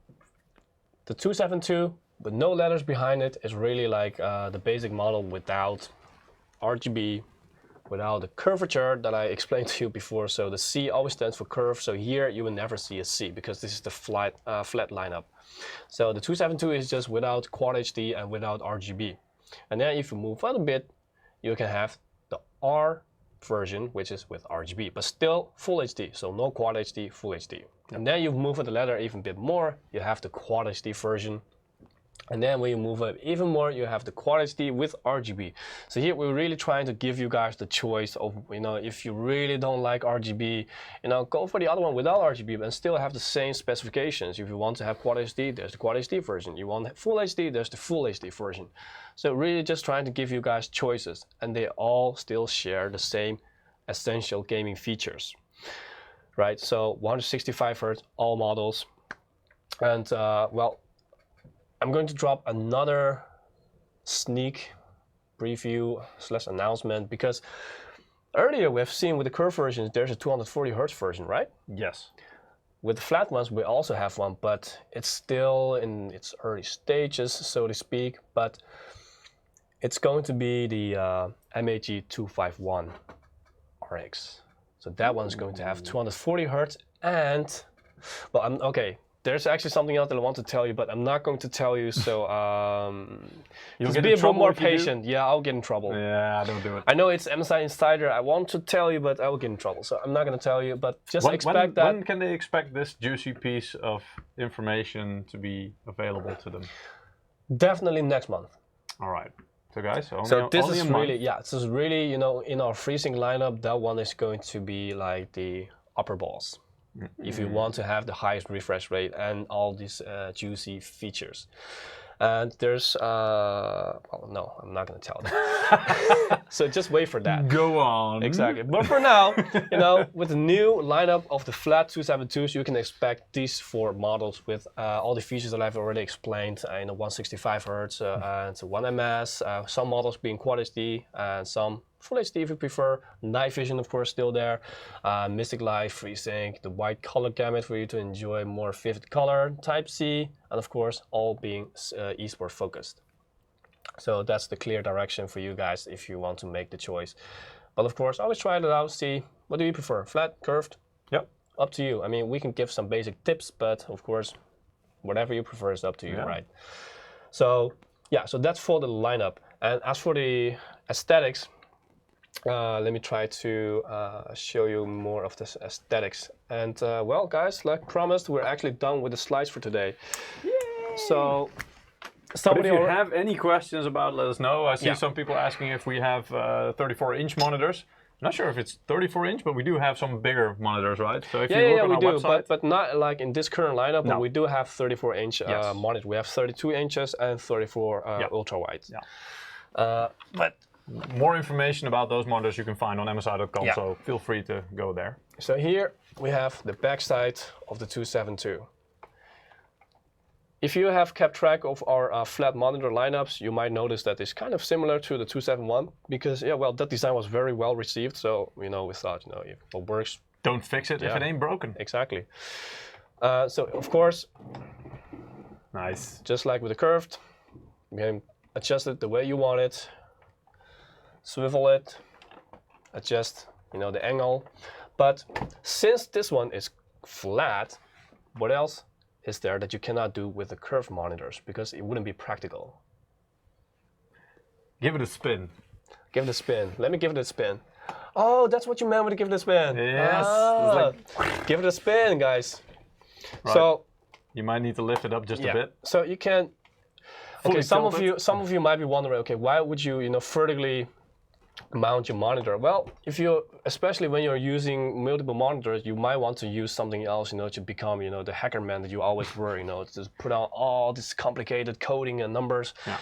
the 272 with no letters behind it is really like the basic model without RGB, without the curvature that I explained to you before. So the C always stands for curve. So here you will never see a C because this is the flat lineup. So the 272 is just without Quad HD and without RGB. And then if you move out a bit, you can have the R version, which is with RGB, but still full HD. So no Quad HD, full HD. And then you move the ladder even a bit more, you have the Quad HD version. And then when you move up even more, you have the Quad HD with RGB. So here we're really trying to give you guys the choice of, you know, if you really don't like RGB, you know, go for the other one without RGB and still have the same specifications. If you want to have Quad HD, there's the Quad HD version. You want full HD, there's the full HD version. So really just trying to give you guys choices, and they all still share the same essential gaming features, right? So 165 Hz, all models. And well, I'm going to drop another sneak preview / announcement, because earlier we've seen with the curved versions there's a 240 Hz version, right? Yes. With the flat ones we also have one, but it's still in its early stages, so to speak. But it's going to be the MAG251 RX. So that one's going to have 240 Hz and, well, okay. There's actually something else that I want to tell you, but I'm not going to tell you, so You'll just get be in a bit trouble more if you do? patient. Yeah, I'll get in trouble. Yeah, don't do it. I know it's MSI Insider. I want to tell you, but I will get in trouble. So I'm not going to tell you, but just expect that. When can they expect this juicy piece of information to be available to them? Definitely next month. All right. So guys, only, So this only is a month. really, yeah, this is really, you know, in our freezing lineup, that one is going to be like the upper boss. If you want to have the highest refresh rate and all these juicy features. And there's, well, no, I'm not going to tell that. So just wait for that. Go on. Exactly. But for now, you know, with the new lineup of the flat 272s, you can expect these 4 models with all the features that I've already explained. You know, 165 Hz and 1 ms. Some models being Quad HD and some Full HD if you prefer. Night vision, of course, still there. Mystic Light, FreeSync, the white color gamut for you to enjoy more vivid color. Type C, and of course, all being eSport focused. So that's the clear direction for you guys if you want to make the choice. But of course, always try it out, see what do you prefer, flat, curved? Yep. Up to you. I mean, we can give some basic tips, but of course, whatever you prefer is up to you, right? So yeah, so that's for the lineup. And as for the aesthetics, let me try to show you more of this aesthetics. And well, guys, like promised, we're actually done with the slides for today. Yay! So somebody, if you have any questions about, let us know. I see some people asking if we have 34-inch monitors. I'm not sure if it's 34-inch, but we do have some bigger monitors, right? So if you look on our website, but not like in this current lineup. But we do have 34-inch monitors. We have 32 inches and 34 ultra wide. But more information about those monitors you can find on MSI.com, so feel free to go there. So here we have the backside of the 272. If you have kept track of our flat monitor lineups, you might notice that it's kind of similar to the 271 because, well, that design was very well received. So, you know, we thought, you know, if it works, don't fix it if it ain't broken. Exactly. So, of course, nice. Just like with the curved, you can adjust it the way you want it. Swivel it, adjust, you know, the angle. But since this one is flat, what else is there that you cannot do with the curved monitors because it wouldn't be practical? Give it a spin. Give it a spin. Let me give it a spin. Oh, that's what you meant with give it a spin. Yes. Like, give it a spin, guys. Right. So you might need to lift it up just a bit. So you can. Okay, some of you might be wondering, okay, why would you, you know, vertically mount your monitor? Well, if you, especially when you're using multiple monitors, you might want to use something else, you know, to become, you know, the hacker man that you always were, you know, to put out all this complicated coding and numbers. Yeah.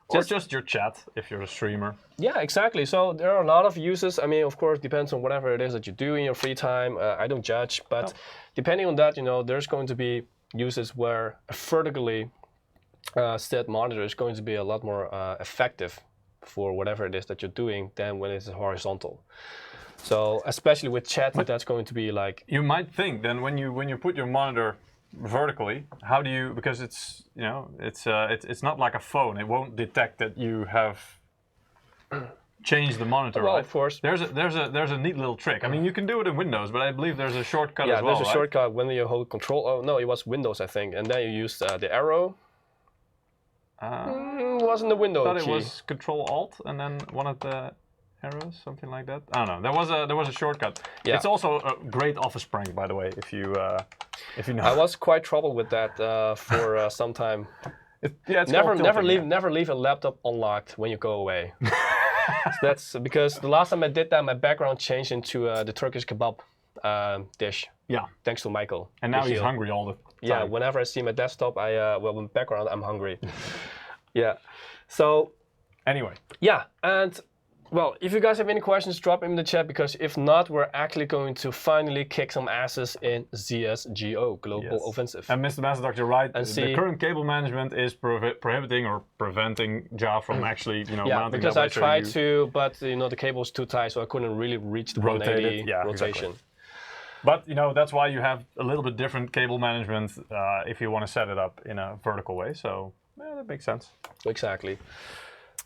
Or just your chat if you're a streamer. Yeah, exactly. So there are a lot of uses. I mean, of course, depends on whatever it is that you do in your free time. I don't judge, but depending on that, you know, there's going to be uses where a vertically set monitor is going to be a lot more effective for whatever it is that you're doing than when it's horizontal. So especially with chat, that's going to be like. You might think then when you put your monitor vertically, how do you, because it's, you know, it's not like a phone. It won't detect that you have changed the monitor. Well, right? of course. There's a neat little trick. I mean, you can do it in Windows, but I believe there's a shortcut as well. Yeah, there's a shortcut when you hold Control. Oh no, it was Windows, I think, and then you use the arrow. Wasn't the window I thought key. it was Control Alt and then one of the arrows, something like that. I don't know. There was a shortcut. Yeah. It's also a great office prank, by the way, if you know. I was quite troubled with that for some time. It's never leave a laptop unlocked when you go away. So that's because the last time I did that, my background changed into the Turkish kebab dish. Yeah. Thanks to Michael. And now he's hungry all the time. Yeah. Whenever I see my desktop, well, in the background, I'm hungry. Yeah. So. Anyway. Yeah, and well, if you guys have any questions, drop them in the chat because if not, we're actually going to finally kick some asses in CSGO, Global Offensive. And Mr. Master Doctor, right? And the current cable management is prohibiting or preventing Ja from actually, you know, mounting because that I tried to, but you know the cable was too tight, so I couldn't really reach the 180 rotation. Exactly. But you know that's why you have a little bit different cable management if you want to set it up in a vertical way. So yeah, that makes sense. Exactly.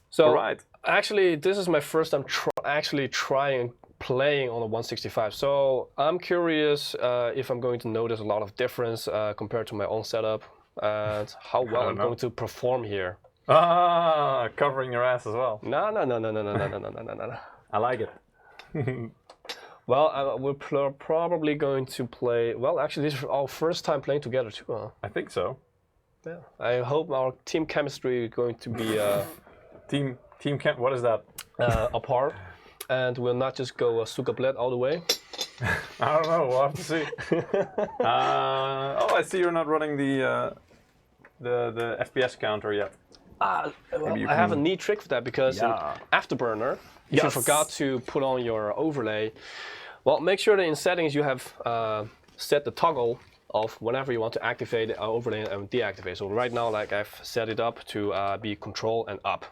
So right. Actually, this is my first time actually trying playing on a 165. So I'm curious if I'm going to notice a lot of difference compared to my own setup and how well I'm going to perform here. Covering your ass as well. No. I like it. Well, we're probably going to play. Well, actually, this is our first time playing together too. Huh? I think so. Yeah. I hope our team chemistry is going to be What is that? apart, and we'll not just go Suka Bled all the way. I don't know. We'll have to see. I see you're not running the FPS counter yet. Well, I have a neat trick for that because in Afterburner, if you forgot to put on your overlay, well, make sure that in settings you have set the toggle of whenever you want to activate the overlay and deactivate. So right now, like I've set it up to be control and up.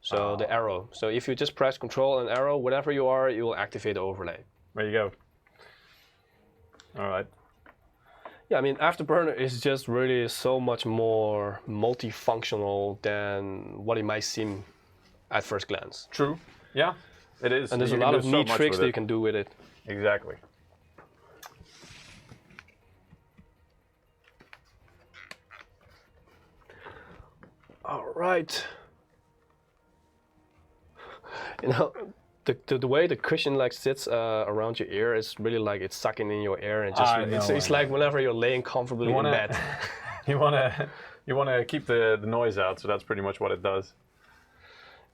So the arrow. So if you just press control and arrow, whatever you are, you will activate the overlay. There you go. All right. Yeah, I mean, Afterburner is just really so much more multifunctional than what it might seem at first glance. True. Yeah, it is. And there's a lot of neat tricks that you can do with it. Exactly. All right. You know, the way the cushion like sits around your ear is really like it's sucking in your ear and just it's like whenever you're laying comfortably in bed. you wanna keep the noise out, so that's pretty much what it does.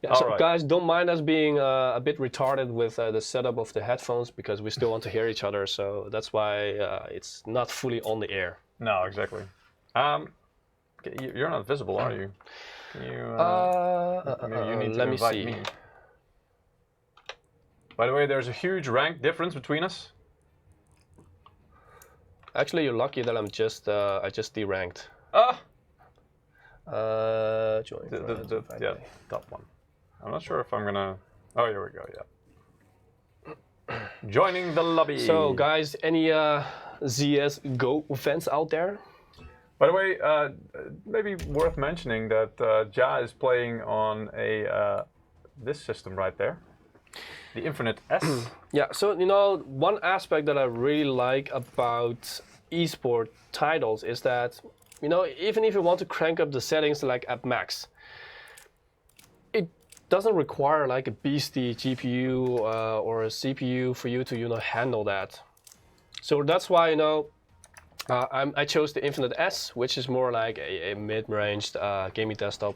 Yeah, so guys, don't mind us being a bit retarded with the setup of the headphones because we still want to hear each other. So that's why it's not fully on the air. No, exactly. You're not visible, are you? Can you, you need to let me invite see. me. By the way, there's a huge rank difference between us. Actually, you're lucky that I'm just I just deranked. Join. Yeah, top one. I'm not sure if I'm gonna. Oh, here we go. Yeah. Joining the lobby. So, guys, any CSGO fans out there? By the way, maybe worth mentioning that Ja is playing on a this system right there. The Infinite S. Yeah, so you know, one aspect that I really like about eSport titles is that, you know, even if you want to crank up the settings like at max, it doesn't require like a beastie GPU or a CPU for you to, you know, handle that. So that's why, you know, I chose the Infinite S, which is more like a mid-range gaming desktop.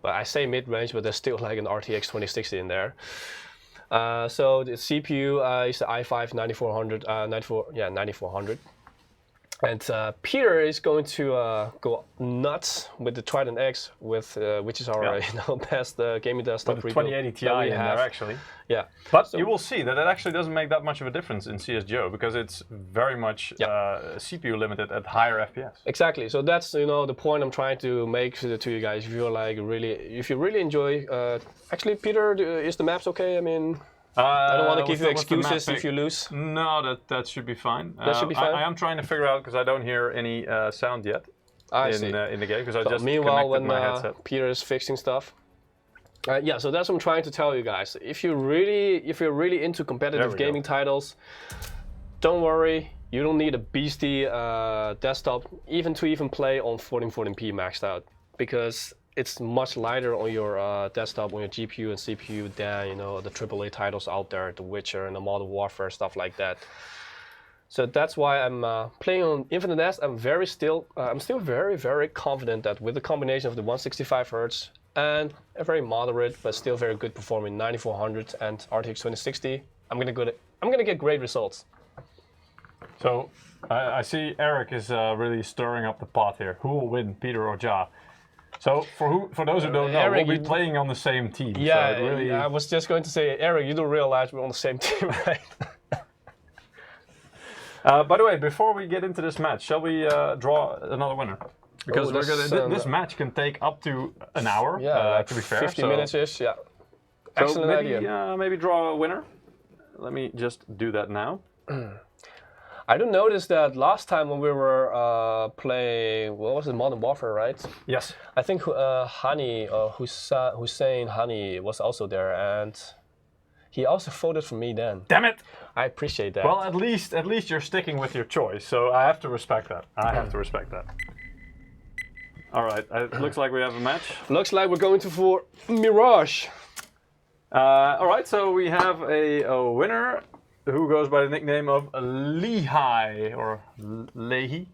But I say mid-range, but there's still like an RTX 2060 in there. So the CPU is the i5 9400. And Peter is going to go nuts with the Trident X, with which is our you know, best gaming desktop. With the 2080 Ti in there, actually. Yeah. But so, you will see that it actually doesn't make that much of a difference in CSGO because it's very much CPU limited at higher FPS. Exactly. So that's, you know, the point I'm trying to make to you guys. If you're like if you really enjoy, actually, Peter, is the maps okay? I mean. I don't want to give you excuses if you lose. No, that should be fine. That should be fine. I am trying to figure out because I don't hear any sound yet in the game because I just meanwhile, connected my headset. When Peter is fixing stuff. Yeah, so that's what I'm trying to tell you guys. If you're really into competitive gaming titles, don't worry. You don't need a beastie desktop even to play on 1440p maxed out, because it's much lighter on your desktop, on your GPU and CPU than, you know, the AAA titles out there, The Witcher and the Modern Warfare, stuff like that. So that's why I'm playing on Infinite S. I'm still very, very confident that with the combination of the 165 Hz and a very moderate but still very good performing 9400 and RTX 2060, I'm gonna get great results. So I see Eric is really stirring up the pot here. Who will win, Peter or Ja? So for those who don't know, Eric, we'll be playing on the same team. Yeah, so really... I was just going to say, Eric, you do realize we're on the same team, right? By the way, before we get into this match, shall we draw another winner? Because this match can take up to an hour. Yeah, to be fair, 50 minutes-ish. Yeah. So excellent idea. Maybe draw a winner. Let me just do that now. I do notice that last time when we were playing, what was it, Modern Warfare, right? Yes. I think Hani, Hussein Hani was also there, and he also voted for me then. Damn it! I appreciate that. Well, at least you're sticking with your choice, so I have to respect that. All right, it looks like we have a match. Looks like we're going for Mirage. All right, so we have a winner who goes by the nickname of Lehigh or Leahy.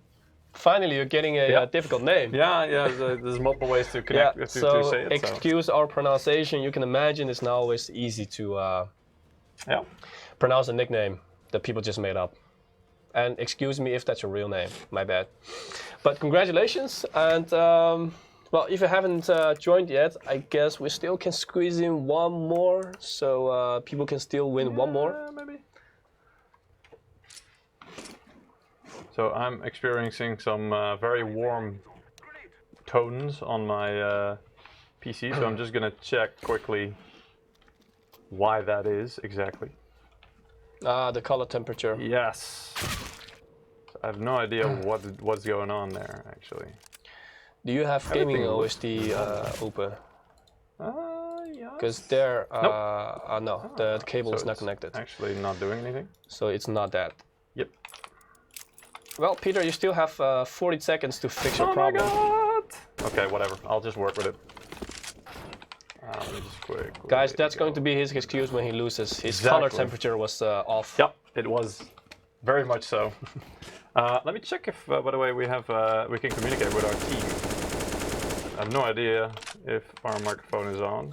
Finally, you're getting a difficult name. Yeah. There's multiple ways to connect to say it. Excuse our pronunciation. You can imagine it's not always easy to pronounce a nickname that people just made up. And excuse me if that's your real name. My bad. But congratulations. And well, if you haven't joined yet, I guess we still can squeeze in one more, so people can still win one more. Maybe. So I'm experiencing some very warm tones on my PC, so I'm just gonna check quickly why that is exactly. The color temperature. Yes. I have no idea what's going on there, actually. Do you have gaming OSD open? Yes. Because there, nope. no, the cable is not connected. Actually not doing anything. So it's not that. Yep. Well, Peter, you still have 40 seconds to fix your problem. Oh my God. Okay, whatever. I'll just work with it. Let me just quickly Guys, that's going to be his excuse when he loses. His color temperature was off. Yep, it was very much so. Let me check if, by the way, we can communicate with our team. I have no idea if our microphone is on.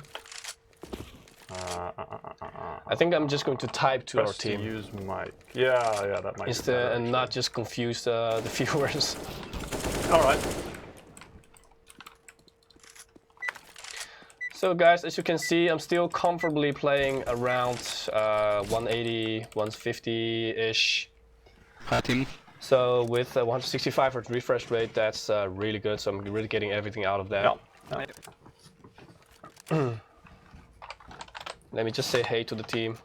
I think I'm just going to type to our team. Use mic. Yeah, that might be better, and not just confuse the viewers. All right. So guys, as you can see, I'm still comfortably playing around 180, 150-ish. Hi team. So with 165 Hz refresh rate, that's really good. So I'm really getting everything out of that. Yeah. Let me just say hey to the team.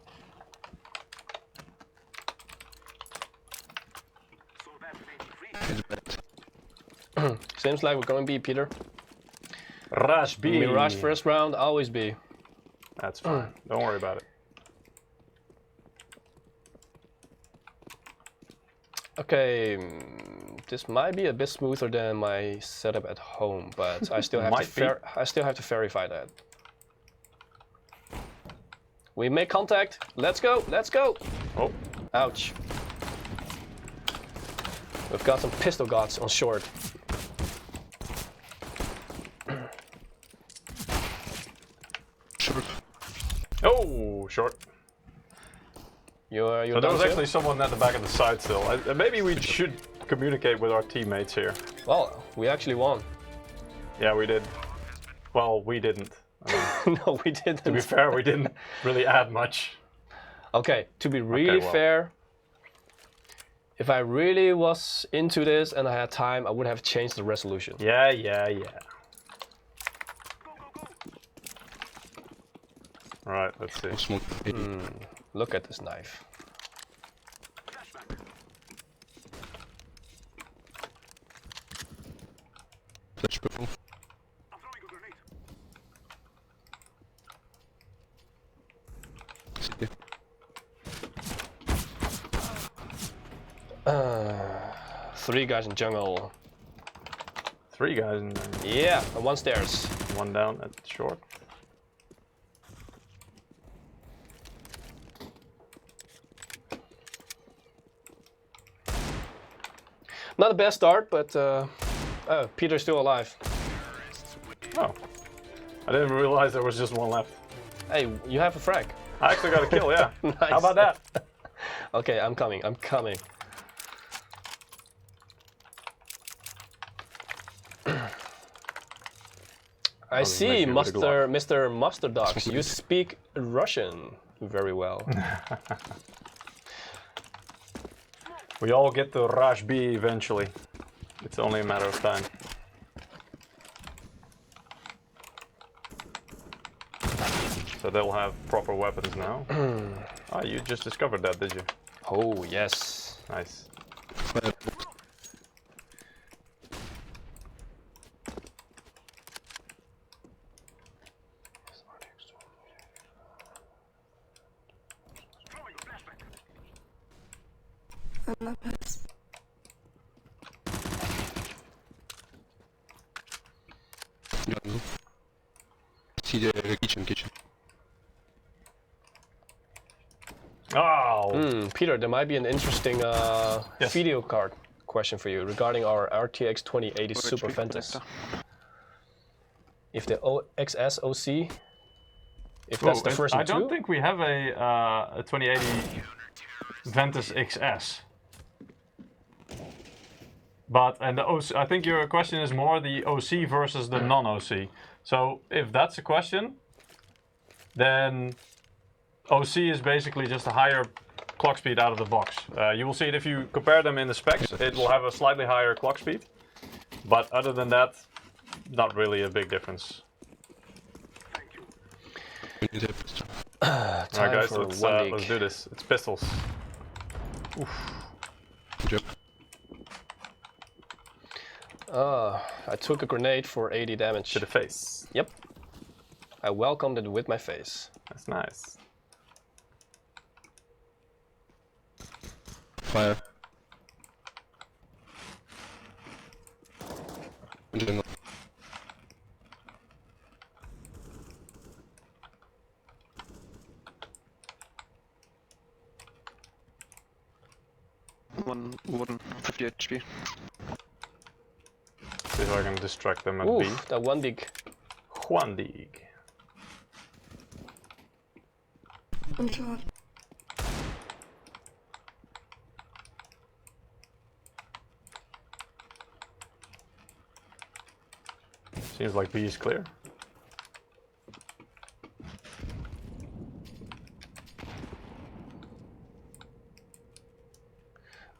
Seems like we're going B, Peter. Rush B. Mirage first round, always B. That's fine. Don't worry about it. Okay, this might be a bit smoother than my setup at home, but I still have to verify that. We make contact. Let's go. Let's go. Oh. Ouch. We've got some pistol gods on short. Short. Oh, short. You're so there was actually someone at the back of the side still. Maybe we should communicate with our teammates here. Well, we actually won. Yeah, we did. Well, we didn't. No, we didn't. To be fair, we didn't really add much. Okay, to be really fair, if I really was into this and I had time, I would have changed the resolution. Yeah. Right, let's see. Look at this knife. Flash purple. Three guys in jungle. 3 guys in there. Yeah, and 1 stairs. 1 down at short. Not the best start, but oh, Peter's still alive. Oh, I didn't realize there was just 1 left. Hey, you have a frag. I actually got a kill, yeah. Nice. How about that? Okay, I'm coming. I see, Mr. Mustard Dogs. You speak Russian very well. We all get to Rush B eventually. It's only a matter of time. So they'll have proper weapons now. Ah, you just discovered that, did you? Oh, yes. Nice. See the kitchen. Oh! Peter, there might be an interesting video card. question for you regarding our RTX 2080 Full Super HP Ventus. connector. If the XS OC, if that's the first I and two, don't think we have a 2080 Ventus XS. But and the OC, I think your question is more the OC versus the non-OC. So if that's a question, then OC is basically just a higher clock speed out of the box. You will see it if you compare them in the specs. It will have a slightly higher clock speed, but other than that, not really a big difference. We need a pistol. time Alright guys, for let's one dig. do this. It's pistols. Good job. I took a grenade for 80 damage. To the face. Yep. I welcomed it with my face. That's nice. Fire. Jungle. One wooden 50 HP. See if I can distract them at B. Oof, that one dig. One dig. I'm shot. Seems like B is clear.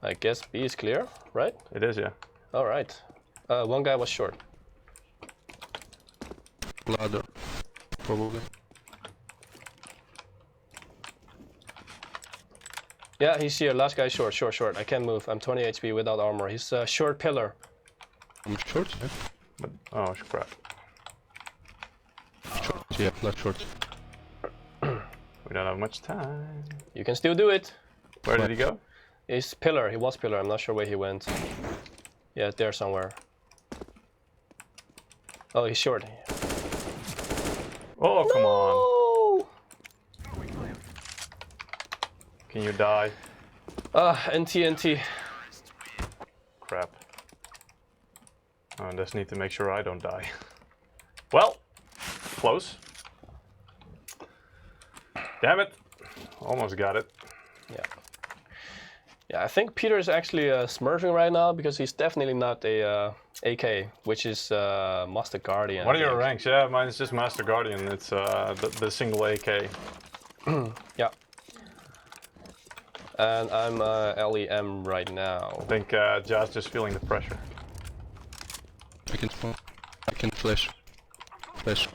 I guess B is clear, right? It is, yeah. All right. One guy was short. Ladder. Probably. Yeah, he's here. Last guy short, short. I can't move. I'm 20 HP without armor. He's a short pillar. I'm short, yeah. But oh crap. Short, yeah, last short. We don't have much time. You can still do it. Where did he go? He's pillar. He was pillar. I'm not sure where he went. Yeah, there somewhere. Oh, he's short. Oh, come on. Oh! Can you die? NT. Crap. Oh, I just need to make sure I don't die. Well, close. Damn it. Almost got it. Yeah. Yeah, I think Peter is actually smurfing right now because he's definitely not a AK, which is Master Guardian. What are I your think. ranks? Yeah, mine is just Master Guardian. It's the single AK. Yeah. And I'm LEM right now. I think Jazz just feeling the pressure. I can spawn. I can flash. Flash.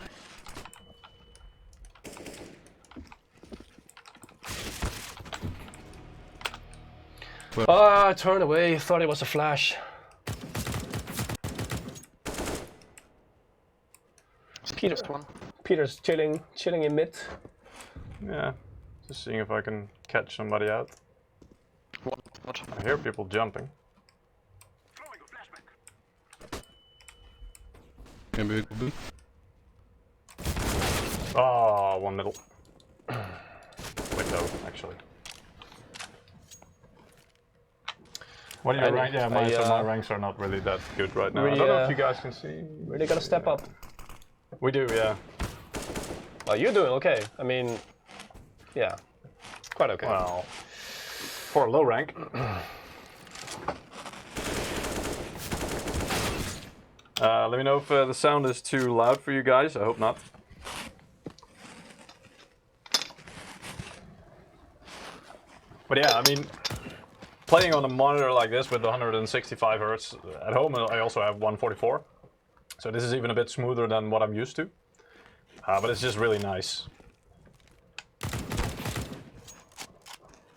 Oh, I turned away. Thought it was a flash. Peter. Peter's chilling in mid. Yeah, just seeing if I can catch somebody out. What? I hear people jumping. Maybe we go B. Oh, one middle. Window, actually. What are your ranks? Yeah, my ranks are not really that good right now. I don't know if you guys can see. Really gotta step up. We do, yeah. Oh, you're doing okay. I mean, yeah, quite okay. Well, for a low rank. Let me know if the sound is too loud for you guys. I hope not. But yeah, I mean, playing on a monitor like this with 165 Hz at home, I also have 144. So this is even a bit smoother than what I'm used to. But it's just really nice.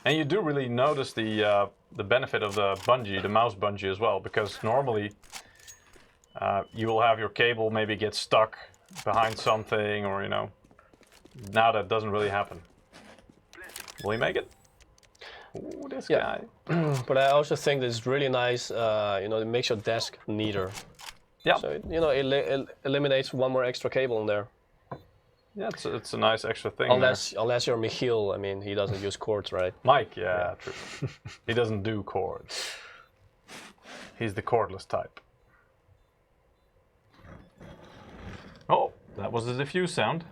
And you do really notice the benefit of the bungee, the mouse bungee as well, because normally you will have your cable maybe get stuck behind something, or you know. Now that doesn't really happen. Will he make it? Ooh, this guy. But I also think that it's really nice. You know, it makes your desk neater. Yeah. So you know, it eliminates one more extra cable in there. Yeah, it's a nice extra thing. Unless you're Michiel, I mean, he doesn't use cords, right? Mike, yeah, true. He doesn't do chords. He's the cordless type. Oh, that was the diffuse sound.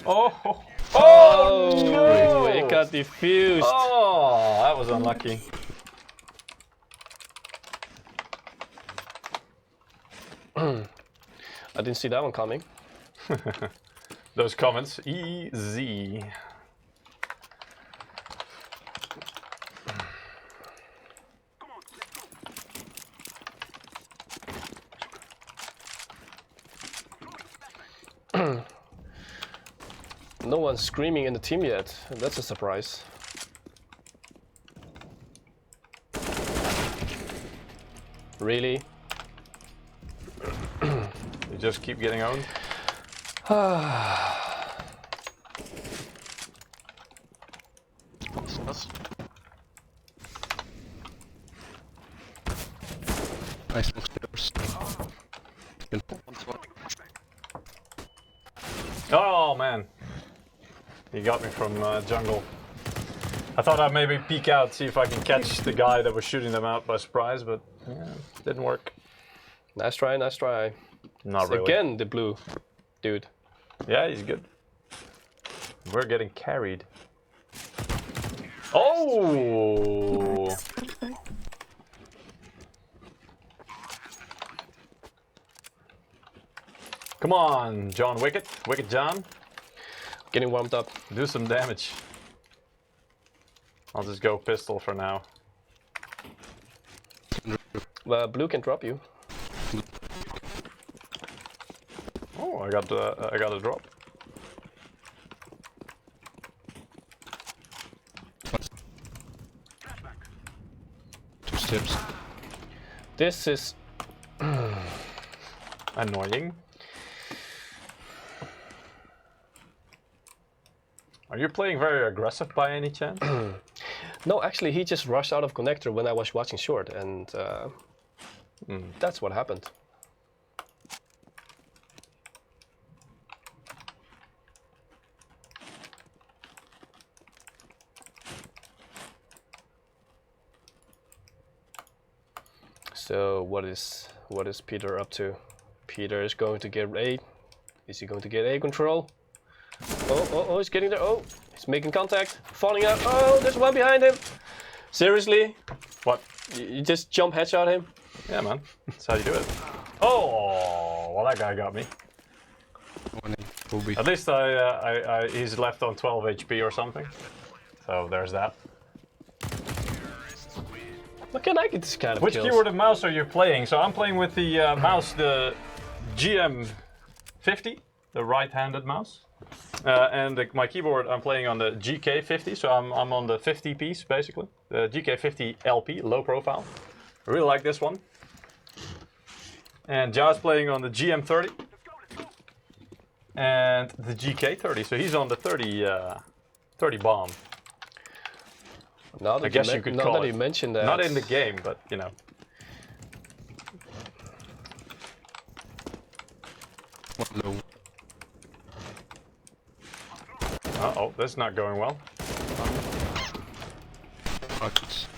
Oh! Oh no! It got diffused. Oh, that was unlucky. I didn't see that one coming. Those comments, easy. No one's screaming in the team yet. That's a surprise. Really? You just keep getting owned. Nice smoke stairs. Oh man, he got me from jungle. I thought I'd maybe peek out, see if I can catch the guy that was shooting them out by surprise, but yeah, didn't work. Nice try, nice try. Not really. Again, the blue dude. Yeah, he's good. We're getting carried. Oh! Come on, John Wicket. Wicket John. Getting warmed up. Do some damage. I'll just go pistol for now. Blue can drop you. Oh, I got a drop. Two steps. This is Annoying. Are you playing very aggressive by any chance? no. Actually, he just rushed out of connector when I was watching short, and that's what happened. So what is Peter up to? Peter is going to get A. Is he going to get A control? Oh, he's getting there. Oh, he's making contact. Falling out. Oh, there's one behind him. Seriously? What? You just jump headshot him? Yeah, man. That's how you do it. Oh, well, that guy got me. At least he's left on 12 HP or something. So there's that. What can I get this kind of Which kills? keyboard and mouse are you playing? So I'm playing with the mouse, the GM50, the right-handed mouse. And my keyboard, I'm playing on the GK50, so I'm on the 50 piece, basically. The GK50 LP, low profile. I really like this one. And Ja's playing on the GM30. And the GK30, so he's on the 30 bomb. Now that I guess you could call now that it. you mentioned that. Not in the game, but you know. One low. Uh-oh, that's not going well. Pockets.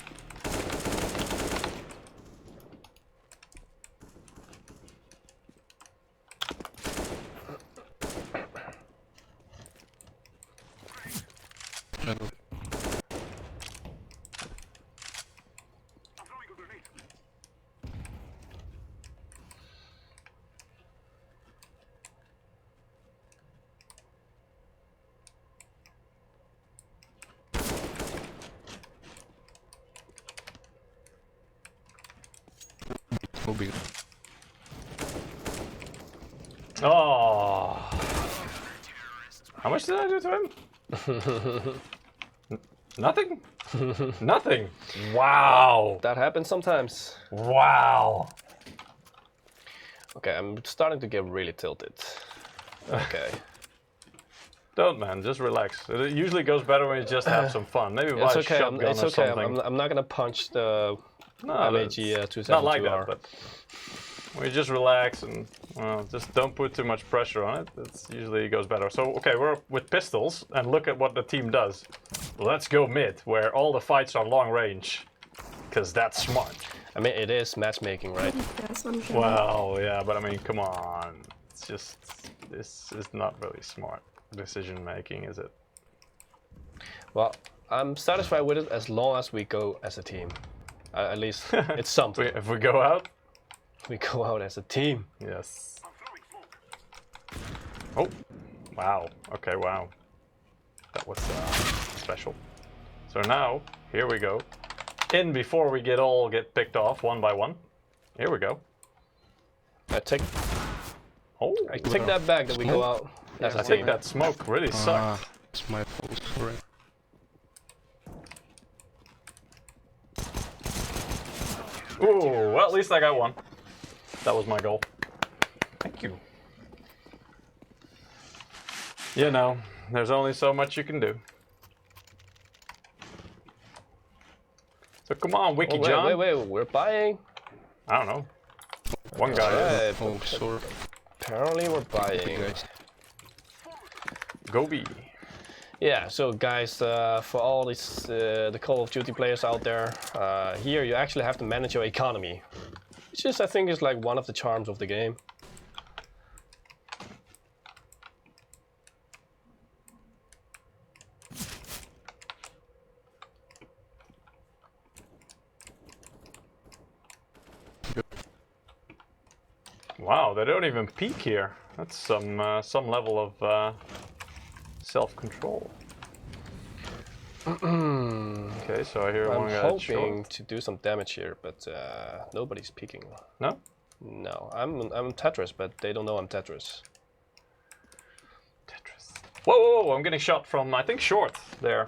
Hello. Moving. Oh. How much did I do to him? Nothing? Nothing. Wow. That happens sometimes. Wow. Okay, I'm starting to get really tilted. Okay. Don't, man. Just relax. It usually goes better when you just have some fun. Maybe buy It's a okay. shotgun It's or okay. something. I'm not gonna punch the No, MAG it's not like 272R. that, but when you just relax and just don't put too much pressure on it, it usually goes better. So, okay, we're with pistols, and look at what the team does. Let's go mid, where all the fights are long range. because that's smart. I mean, it is matchmaking, right? Yes, I'm sure. Well, yeah, but I mean, come on. It's just, this is not really smart decision making, is it? Well, I'm satisfied with it as long as we go as a team. At least it's something. If we go out? We go out as a team. Yes. Oh, wow. Okay, wow. That was special. So now, here we go. In before we get picked off one by one. Here we go. I take Oh, that back that we go out as a I team. think that smoke really sucked. It's my fault, sorry. Ooh, well, at least I got one. That was my goal. Thank you. You know, there's only so much you can do. So come on, Wiki Oh, John. wait, we're buying. I don't know. One guy. Alright, Oh, sorry. apparently we're buying. Guys. Go B. Yeah, so guys, for all these the Call of Duty players out there, here you actually have to manage your economy, which is, I think, is like one of the charms of the game. Wow, they don't even peek here. That's some level of self-control. Okay, so I hear one I'm guy hoping short. to do some damage here, but nobody's peeking. No? No, I'm Tetris, but they don't know I'm Tetris. Tetris. Whoa, whoa, whoa, I'm getting shot from, I think, short there.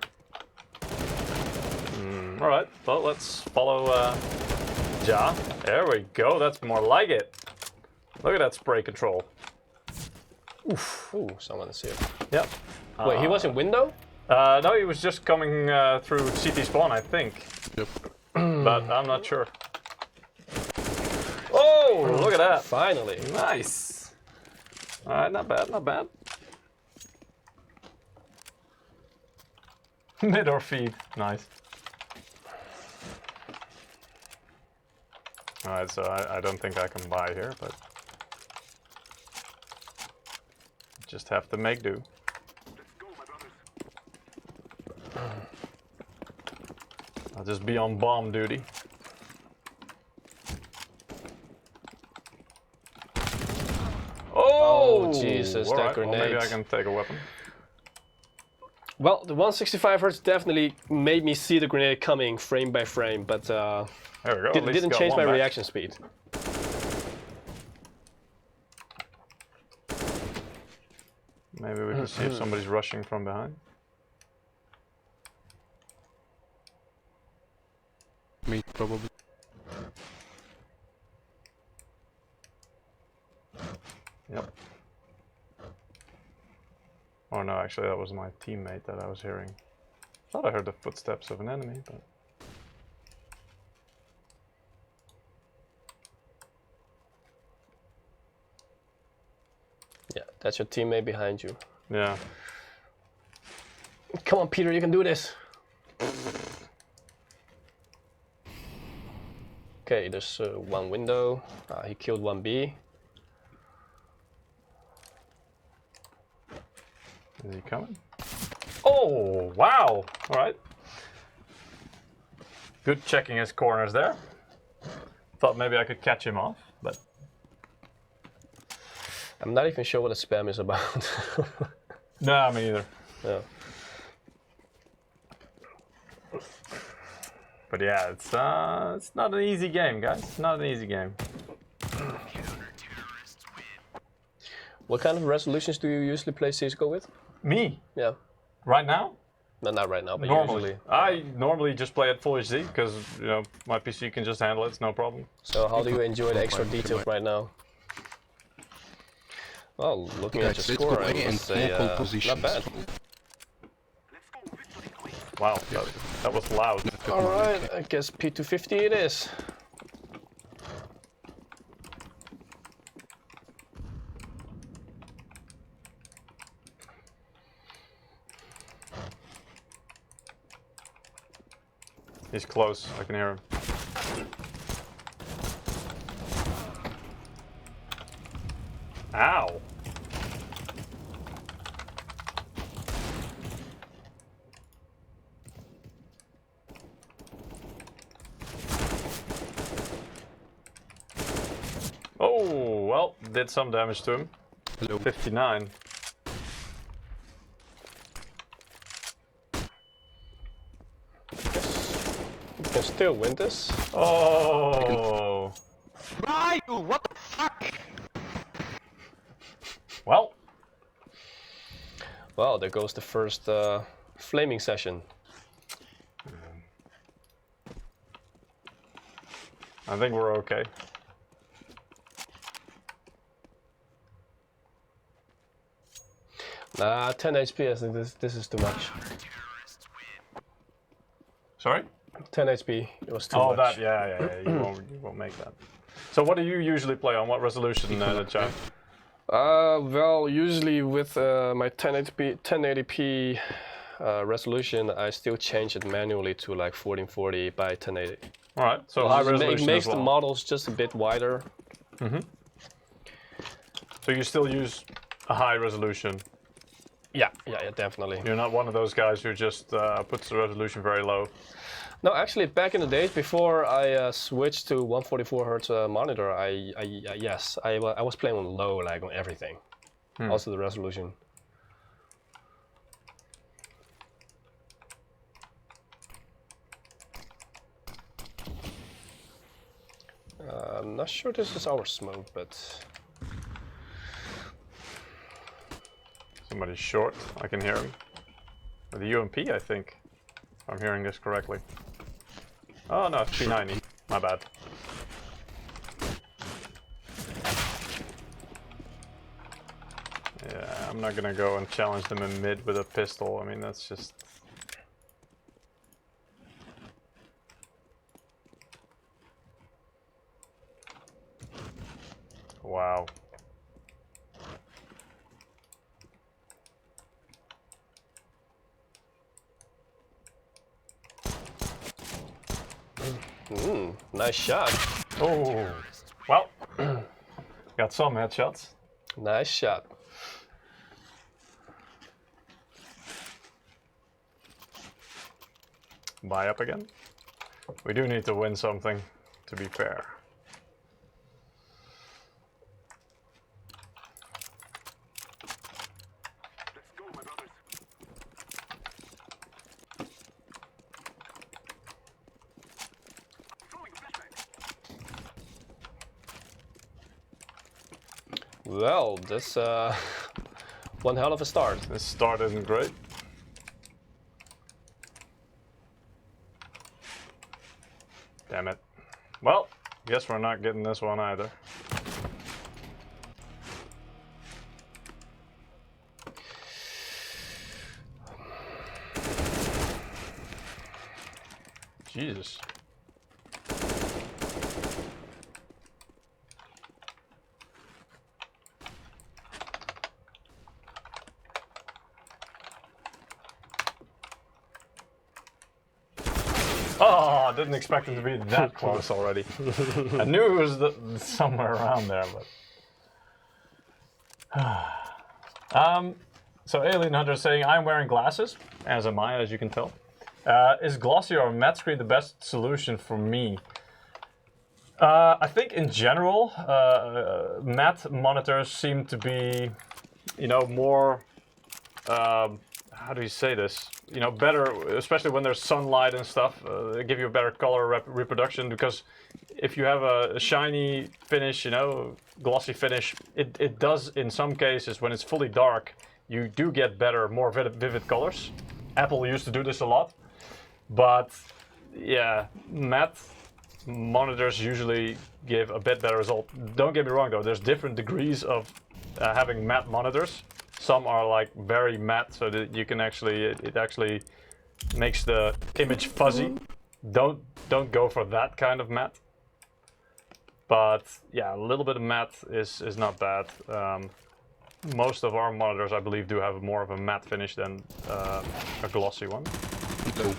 Alright, well, let's follow Ja. There we go, that's more like it. Look at that spray control. Oof. Ooh, someone is here. Yep. Wait, he was in window? No, he was just coming through CT spawn, I think. Yep. But I'm not sure. Oh, look at that. Finally. Nice. Alright, not bad, not bad. Mid or feed. Nice. Alright, so I don't think I can buy here, but just have to make do. I'll just be on bomb duty. Oh, Jesus, that alright, well, maybe grenade. I can take a weapon. Well, the 165 hertz definitely made me see the grenade coming frame by frame, but There we go. at least didn't got change one my back. reaction speed. Maybe we can see if somebody's rushing from behind. Me, probably. Yep. Oh no, actually that was my teammate that I was hearing. Thought I heard the footsteps of an enemy, but... Yeah, that's your teammate behind you. Yeah. Come on, Peter, you can do this. Okay, there's one window. He killed one B. Is he coming? Oh, wow! Alright. Good checking his corners there. Thought maybe I could catch him off, but... I'm not even sure what a spam is about. Nah, me either. Yeah. But yeah, it's not an easy game, guys. It's not an easy game. What kind of resolutions do you usually play CSGO with? Me? Yeah. Right now? No, not right now, but Normally. usually. I normally just play at full HD, because, you know, my PC can just handle it, it's no problem. So how do you enjoy the extra details right now? Well, looking at Guys, your let's score, go I in would say multiple not positions. bad. Wow, that was loud. Alright, I guess P250 it is. He's close, I can hear him. Ow. Oh, well, did some damage to him. Hello. 59. You can still win this. Oh. Ryu, what the fuck? Well, Well, there goes the first flaming session. I think we're okay. Nah, 10 HP, I think this is too much. Sorry? 10 HP, it was too Oh, much. that, yeah, you won't make that. So what do you usually play on? What resolution, Chan? Well, usually with my 1080p resolution, I still change it manually to like 1440 by 1080. All right, so high resolution It makes as well. the models just a bit wider. So you still use a high resolution? Yeah, definitely. You're not one of those guys who just puts the resolution very low? No, actually, back in the days before I switched to 144 hertz monitor, yes, I was playing on low, like on everything, also the resolution. I'm not sure this is our smoke, but Somebody's short, I can hear him. With the UMP, I think, if I'm hearing this correctly. Oh no, it's P90, my bad. Yeah, I'm not gonna go and challenge them in mid with a pistol, I mean that's just... Wow. nice shot. Oh, well, got some headshots. Nice shot. Buy up again. We do need to win something, to be fair. Well, this one hell of a start. This start isn't great. Damn it. Well, guess we're not getting this one either. Jesus. Oh, I didn't expect it to be that close already. I knew it was somewhere around there, but... so Alien Hunter is saying, I'm wearing glasses, as am I, as you can tell. Is glossy or matte screen the best solution for me? I think in general, matte monitors seem to be, you know, more... how do you say this? You know, better, especially when there's sunlight and stuff, they give you a better color reproduction, because if you have a shiny finish, you know, glossy finish, it does in some cases, when it's fully dark, you do get better, more vivid colors. Apple used to do this a lot, but yeah, matte monitors usually give a bit better result. Don't get me wrong though, there's different degrees of having matte monitors. Some are like very matte, so that you can actually, it actually makes the image fuzzy. Don't go for that kind of matte. But yeah, a little bit of matte is not bad. Most of our monitors, I believe, do have more of a matte finish than a glossy one. No.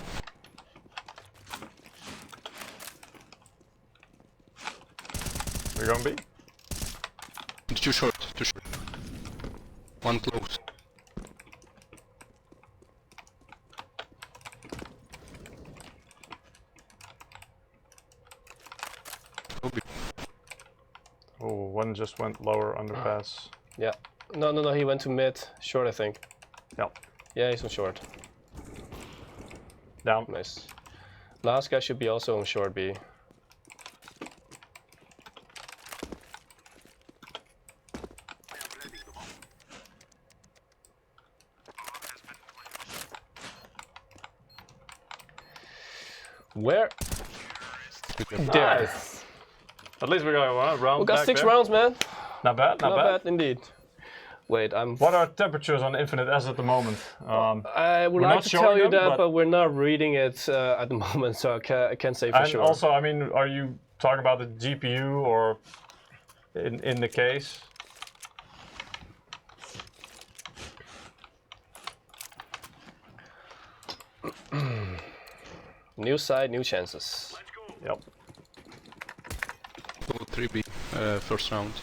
We're going B? Too short. Too short. One close. Kobe. Oh, one just went lower underpass. Yeah. No, he went to mid. Short, I think. Yep. Yeah, he's on short. Down. Nice. Last guy should be also on short B. Where? There. Nice. At least we got a round. We got back 6 there. rounds, man. Not bad. Not bad. indeed. Wait, I'm. What are temperatures on Infinite S at the moment? I would we're like not to showing tell you them, that, but- but we're not reading it at the moment, so I can't say for And sure. also, I mean, are you talking about the GPU or in the case? New side, new chances. Yep. 3B, first round.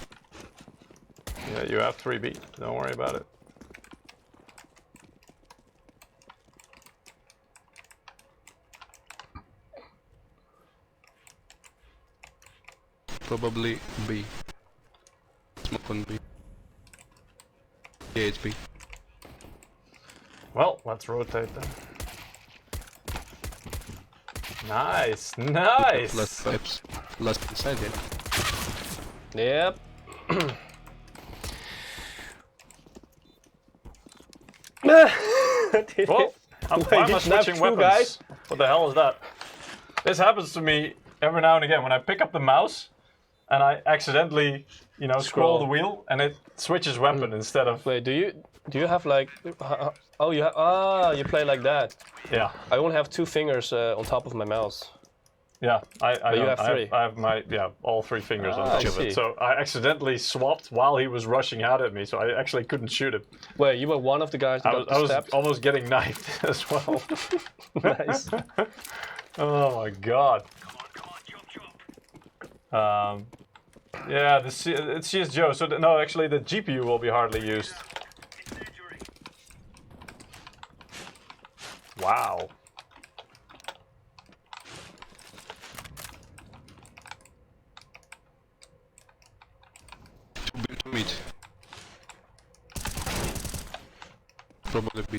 Yeah, you have 3B. Don't worry about it. Probably B. Smoke on B. Yeah, it's B. Well, let's rotate then. Nice, nice. Last pipes. Last inside, yeah. Yep. Well, Wait, why am I you snapped switching 2 weapons? guys? What the hell is that? This happens to me every now and again when I pick up the mouse and I accidentally, you know, scroll the wheel and it switches weapon instead of. Wait, do you have like? Oh, you play like that. Yeah, I only have 2 fingers on top of my mouse. yeah. I you don't. have 3. I have my all 3 fingers on Ah, top I of it. see. So I accidentally swapped while he was rushing out at me, so I actually couldn't shoot him. Wait, you were one of the guys that I got was stabbed? almost getting knifed as well. Nice. Oh my god. Yeah, it's CSGO. So no, actually the GPU will be hardly used. Wow. To meet. Probably B.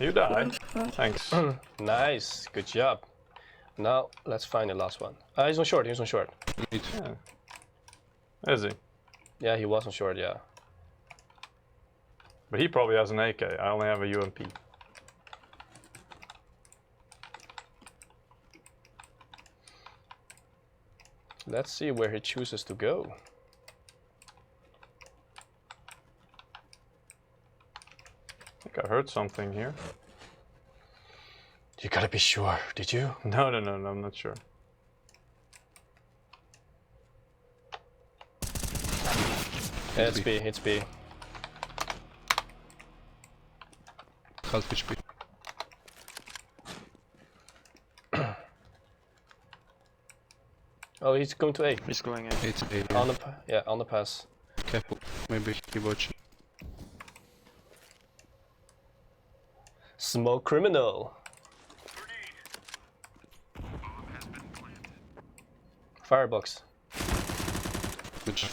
You die. Thanks. Nice, good job. Now let's find the last one. He's on short. He's on short. Meet. Yeah. Is he? Yeah, he was on short. Yeah. But he probably has an AK. I only have a UMP. Let's see where he chooses to go. I think I heard something here. You gotta be sure. Did you? No, I'm not sure. Yeah, it's B. It's B. Half HP. Oh, he's going to A. He's going in. It's A. On the on the pass. Careful. Maybe he watching. Smoke criminal. Firebox. Good job.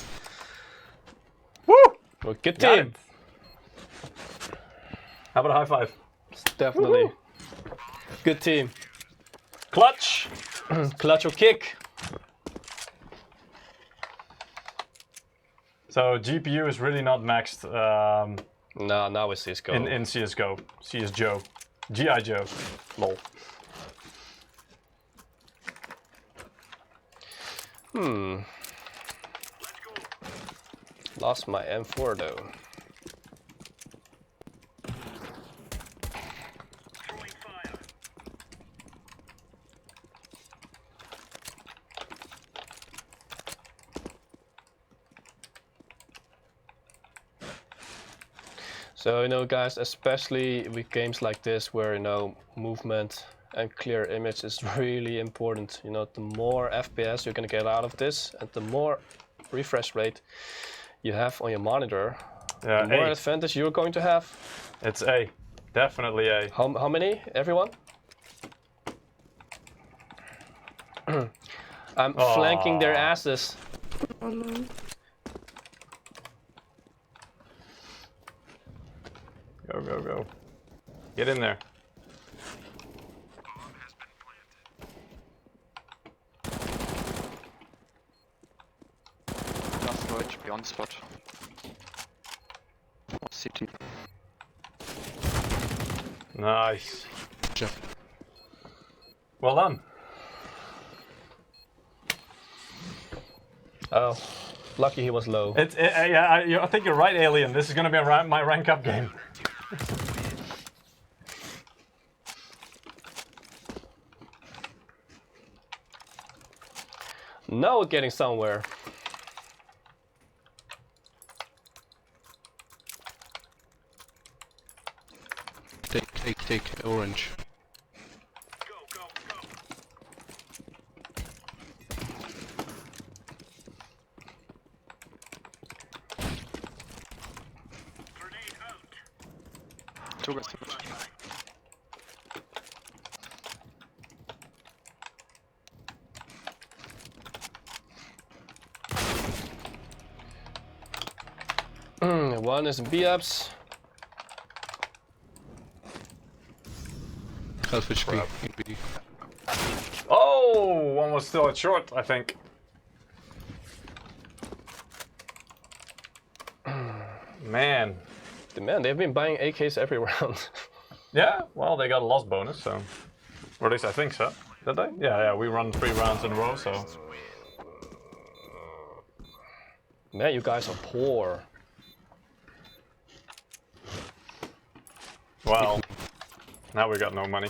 Woo! Well, good Got team. it. How about a high five? Definitely. Good team. Clutch! Clutch or kick. So GPU is really not maxed No, now it's CSGO. in CSGO. CSGO. G.I. Joe. Lol. Lost my M4 though. So, you know, guys, especially with games like this where, you know, movement and clear image is really important. You know, the more FPS you're gonna get out of this and the more refresh rate you have on your monitor, Yeah, the more A. advantage you're going to have. It's A. Definitely A. How many, everyone? I'm flanking their asses. Oh no. Go, go, go. Get in there. Last row HP on spot. Oh, city. Nice. Jump. Well done. Oh, lucky he was low. I think you're right, Alien. This is gonna be my rank up game. Now we're getting somewhere. Take orange. Two guys. One is in B-ups. Half HP in B. Oh, one was still at short, I think. Man. Man, they've been buying AKs every round. Yeah, well, they got a loss bonus, so. Or at least I think so. Did they? Yeah, we run 3 rounds in a row, so. Man, you guys are poor. Well, now we got no money.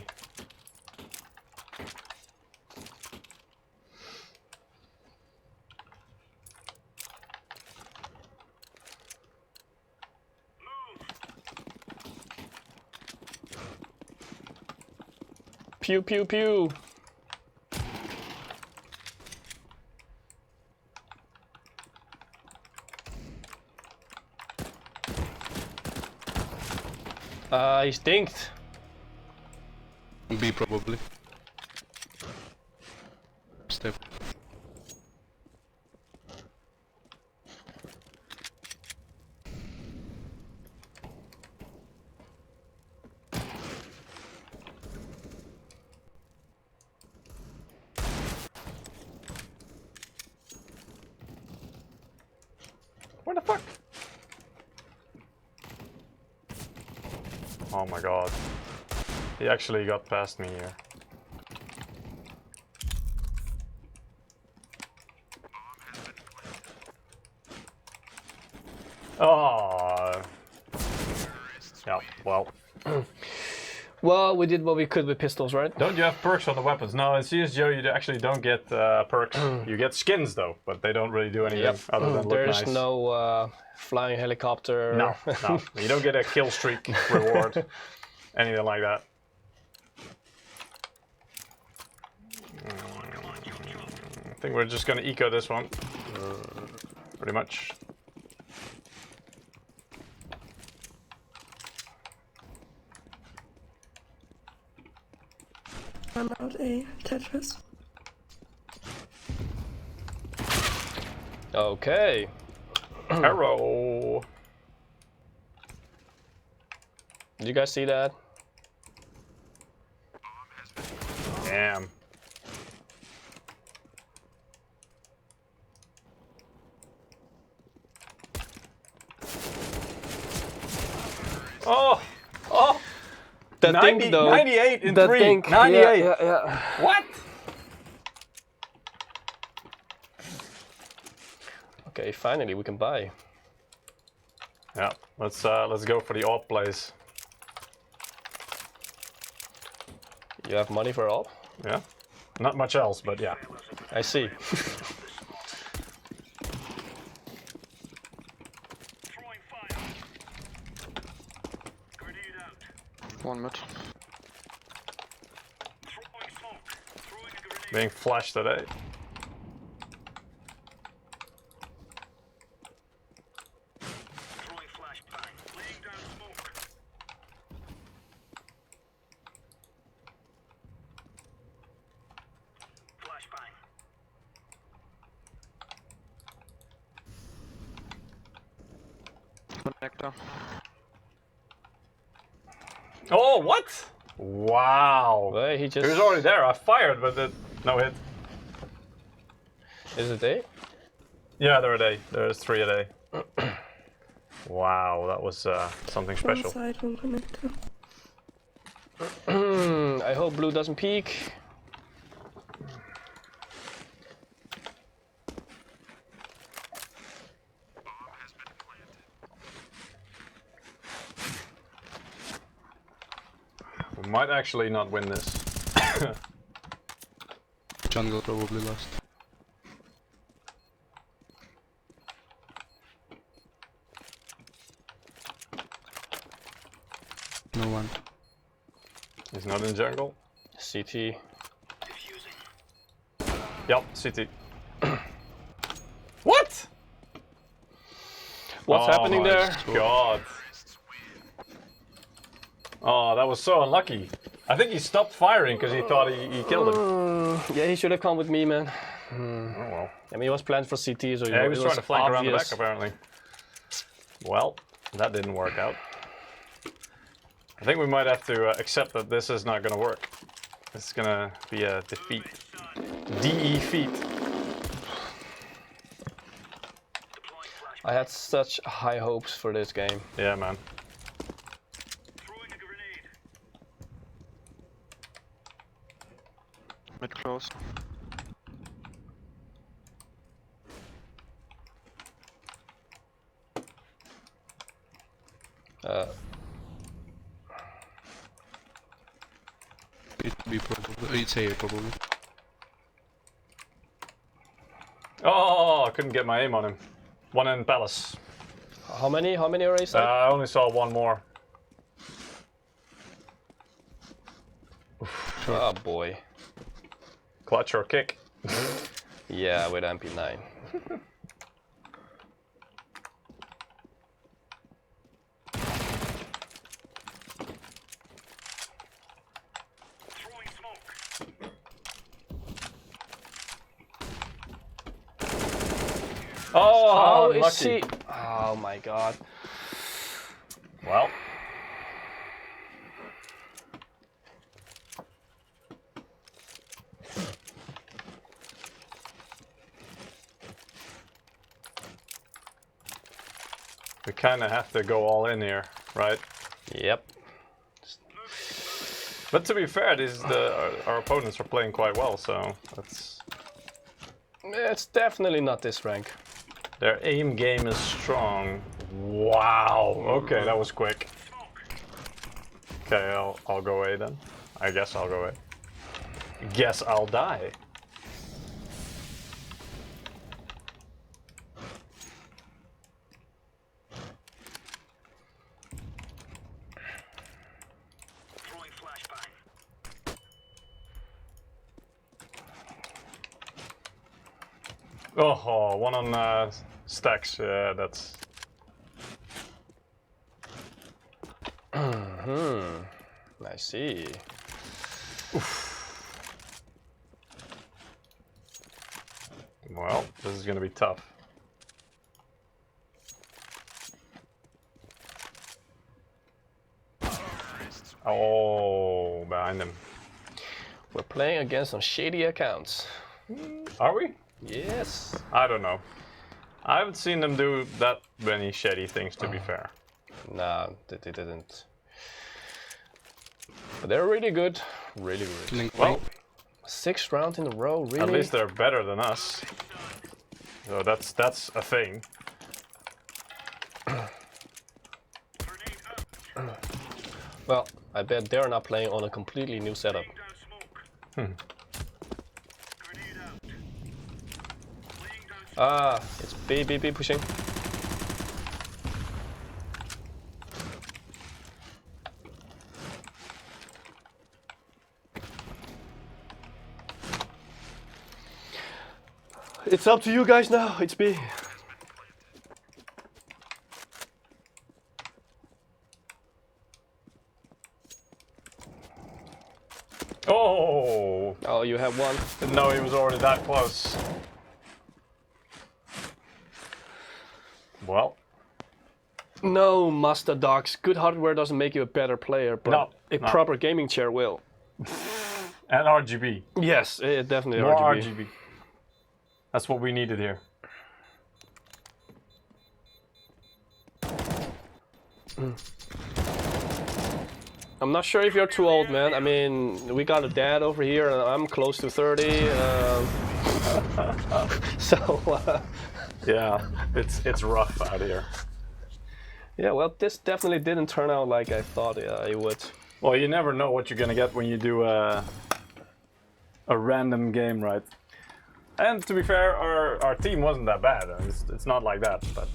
Pew pew pew. He stinked. B probably. Step. What the fuck? Oh my god. He actually got past me here. Oh. Yeah, well. Well, we did what we could with pistols, right? Don't you have perks on the weapons? No, in CSGO you actually don't get perks. You get skins though, but they don't really do anything other than look There's nice. no flying helicopter. No, no. You don't get a kill streak reward. Anything like that. I think we're just gonna eco this one. Pretty much. I'm out A. Tetris. Okay. Arrow. Did you guys see that? Damn. Oh! Oh! That 90, thing though. 98 in That 3. thing. 98. Yeah. What? Okay, finally we can buy. Yeah, let's go for the AWP plays. You have money for all? Yeah. Not much else, but yeah. I see. One mid. Being flashed today. Connector. Oh, what? Wow. Well, he He just... was already there. I fired, but no hit. Is it A? Yeah, they're a day. There's 3 a day. Wow, that was something One special. side, one connector. I hope blue doesn't peek. We might actually not win this. Jungle probably last. No one. He's not in jungle. CT. Yup, CT. What? What's happening my there? God. Oh, that was so unlucky. I think he stopped firing because he thought he killed him. Yeah, he should have come with me, man. Oh well. I mean, he was planned for CT, so Yeah, he was trying to flank around the obvious. back apparently. Well, that didn't work out. I think we might have to accept that this is not going to work. This is going to be a defeat. DE-feat. I had such high hopes for this game. Yeah, man. Mid close. It be probably. It's A probably. Oh, I couldn't get my aim on him. One in Palace. How many are A side? I only saw one more. Oh boy. Clutch or kick. Yeah, with MP9. Oh, How unlucky. is she? Oh my god. Well. We kind of have to go all in here, right? Yep. But to be fair, our opponents are playing quite well, so that's... It's definitely not this rank. Their aim game is strong. Wow. Okay, that was quick. Okay, I'll go away then. I guess I'll go away. Guess I'll die. Oh, one on stacks. Yeah, that's. I see. Well, this is gonna be tough. Oh, behind him. We're playing against some shady accounts. Are we? Yes. I don't know. I haven't seen them do that many shady things, to be fair. Nah, they didn't. But they're really good. Really good. Link Well, 6th round in a row, really? at least they're better than us. So that's a thing. Well, I bet they're not playing on a completely new setup. Ah, it's B pushing. It's up to you guys now. It's B. Oh! Oh, you have one. Didn't know he was already that close. Well. No, Master Dogs. Good hardware doesn't make you a better player, but a proper gaming chair will. And RGB. Yes, definitely More RGB. RGB. That's what we needed here. I'm not sure if you're too old, man. I mean, we got a dad over here, and I'm close to 30. Yeah, it's rough out here. Yeah, well, this definitely didn't turn out like I thought it would. Well, you never know what you're gonna get when you do a random game, right? And to be fair, our team wasn't that bad. It's not like that, but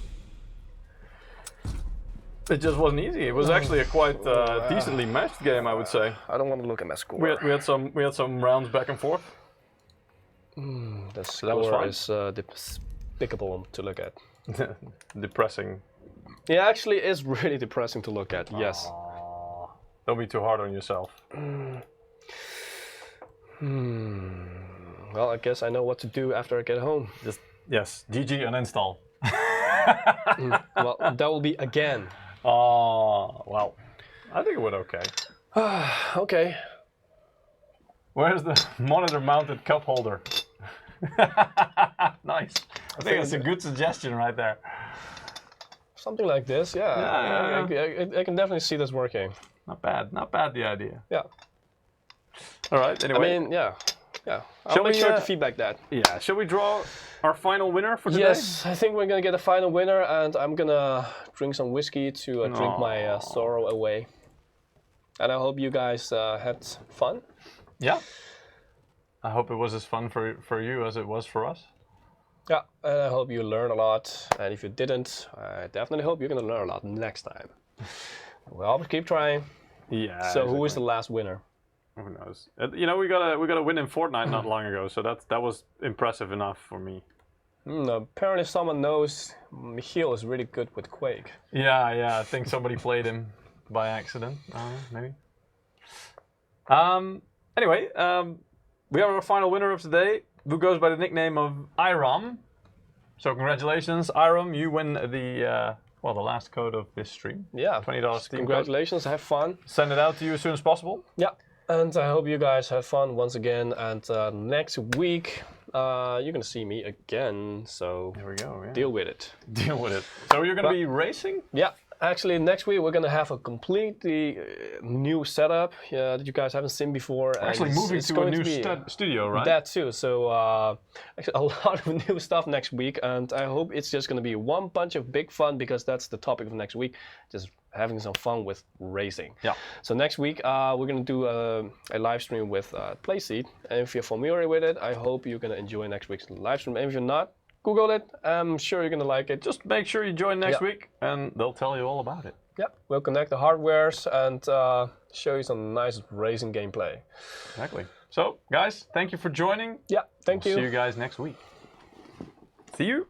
it just wasn't easy. It was actually a quite decently matched game, I would say. I don't want to look at my score. We had some rounds back and forth. The that was score fine. is despicable to look at. Depressing. Yeah, actually, it's really depressing to look at. Yes. Aww. Don't be too hard on yourself. Well, I guess I know what to do after I get home. Just yes, GG uninstall. Well, that will be again. Oh, well, I think it went okay. Okay. Where's the monitor-mounted cup holder? Nice. I think that's a good suggestion right there. Something like this, yeah. I can definitely see this working. Not bad. Not bad, the idea. Yeah. All right, anyway. I mean, yeah. I'll make sure to feedback that. Yeah, shall we draw our final winner for today? Yes, I think we're gonna get a final winner, and I'm gonna drink some whiskey to drink my sorrow away. And I hope you guys had fun. Yeah. I hope it was as fun for you as it was for us. Yeah, and I hope you learn a lot. And if you didn't, I definitely hope you're gonna learn a lot next time. We'll always keep trying. Yeah. So who is the last winner? Who knows? You know, we got a win in Fortnite not long ago, so that was impressive enough for me. Apparently someone knows Michiel is really good with Quake. Yeah, I think somebody played him by accident, maybe. Anyway, we have our final winner of today, who goes by the nickname of Iram. So congratulations, Iram, you win the last code of this stream. Yeah, $20 Steam congratulations, have fun. Send it out to you as soon as possible. Yeah, and I hope you guys have fun once again. And next week, you're gonna see me again. So There we go. Yeah. deal with it. Deal with it. So you're gonna be racing? Yeah, actually next week we're gonna have a completely new setup that you guys haven't seen before. We're actually moving to a new studio, right? That too. So actually a lot of new stuff next week, and I hope it's just gonna be one bunch of big fun, because that's the topic of next week. Just having some fun with racing. Yeah. So next week we're gonna do a live stream with Playseat, and if you're familiar with it, I hope you're gonna enjoy next week's live stream. And if you're not, Google it. I'm sure you're gonna like it. Just make sure you join next week, and they'll tell you all about it. Yeah, we'll connect the hardwares and show you some nice racing gameplay. Exactly. So, guys, thank you for joining. Yeah, thank you. See you guys next week. See you.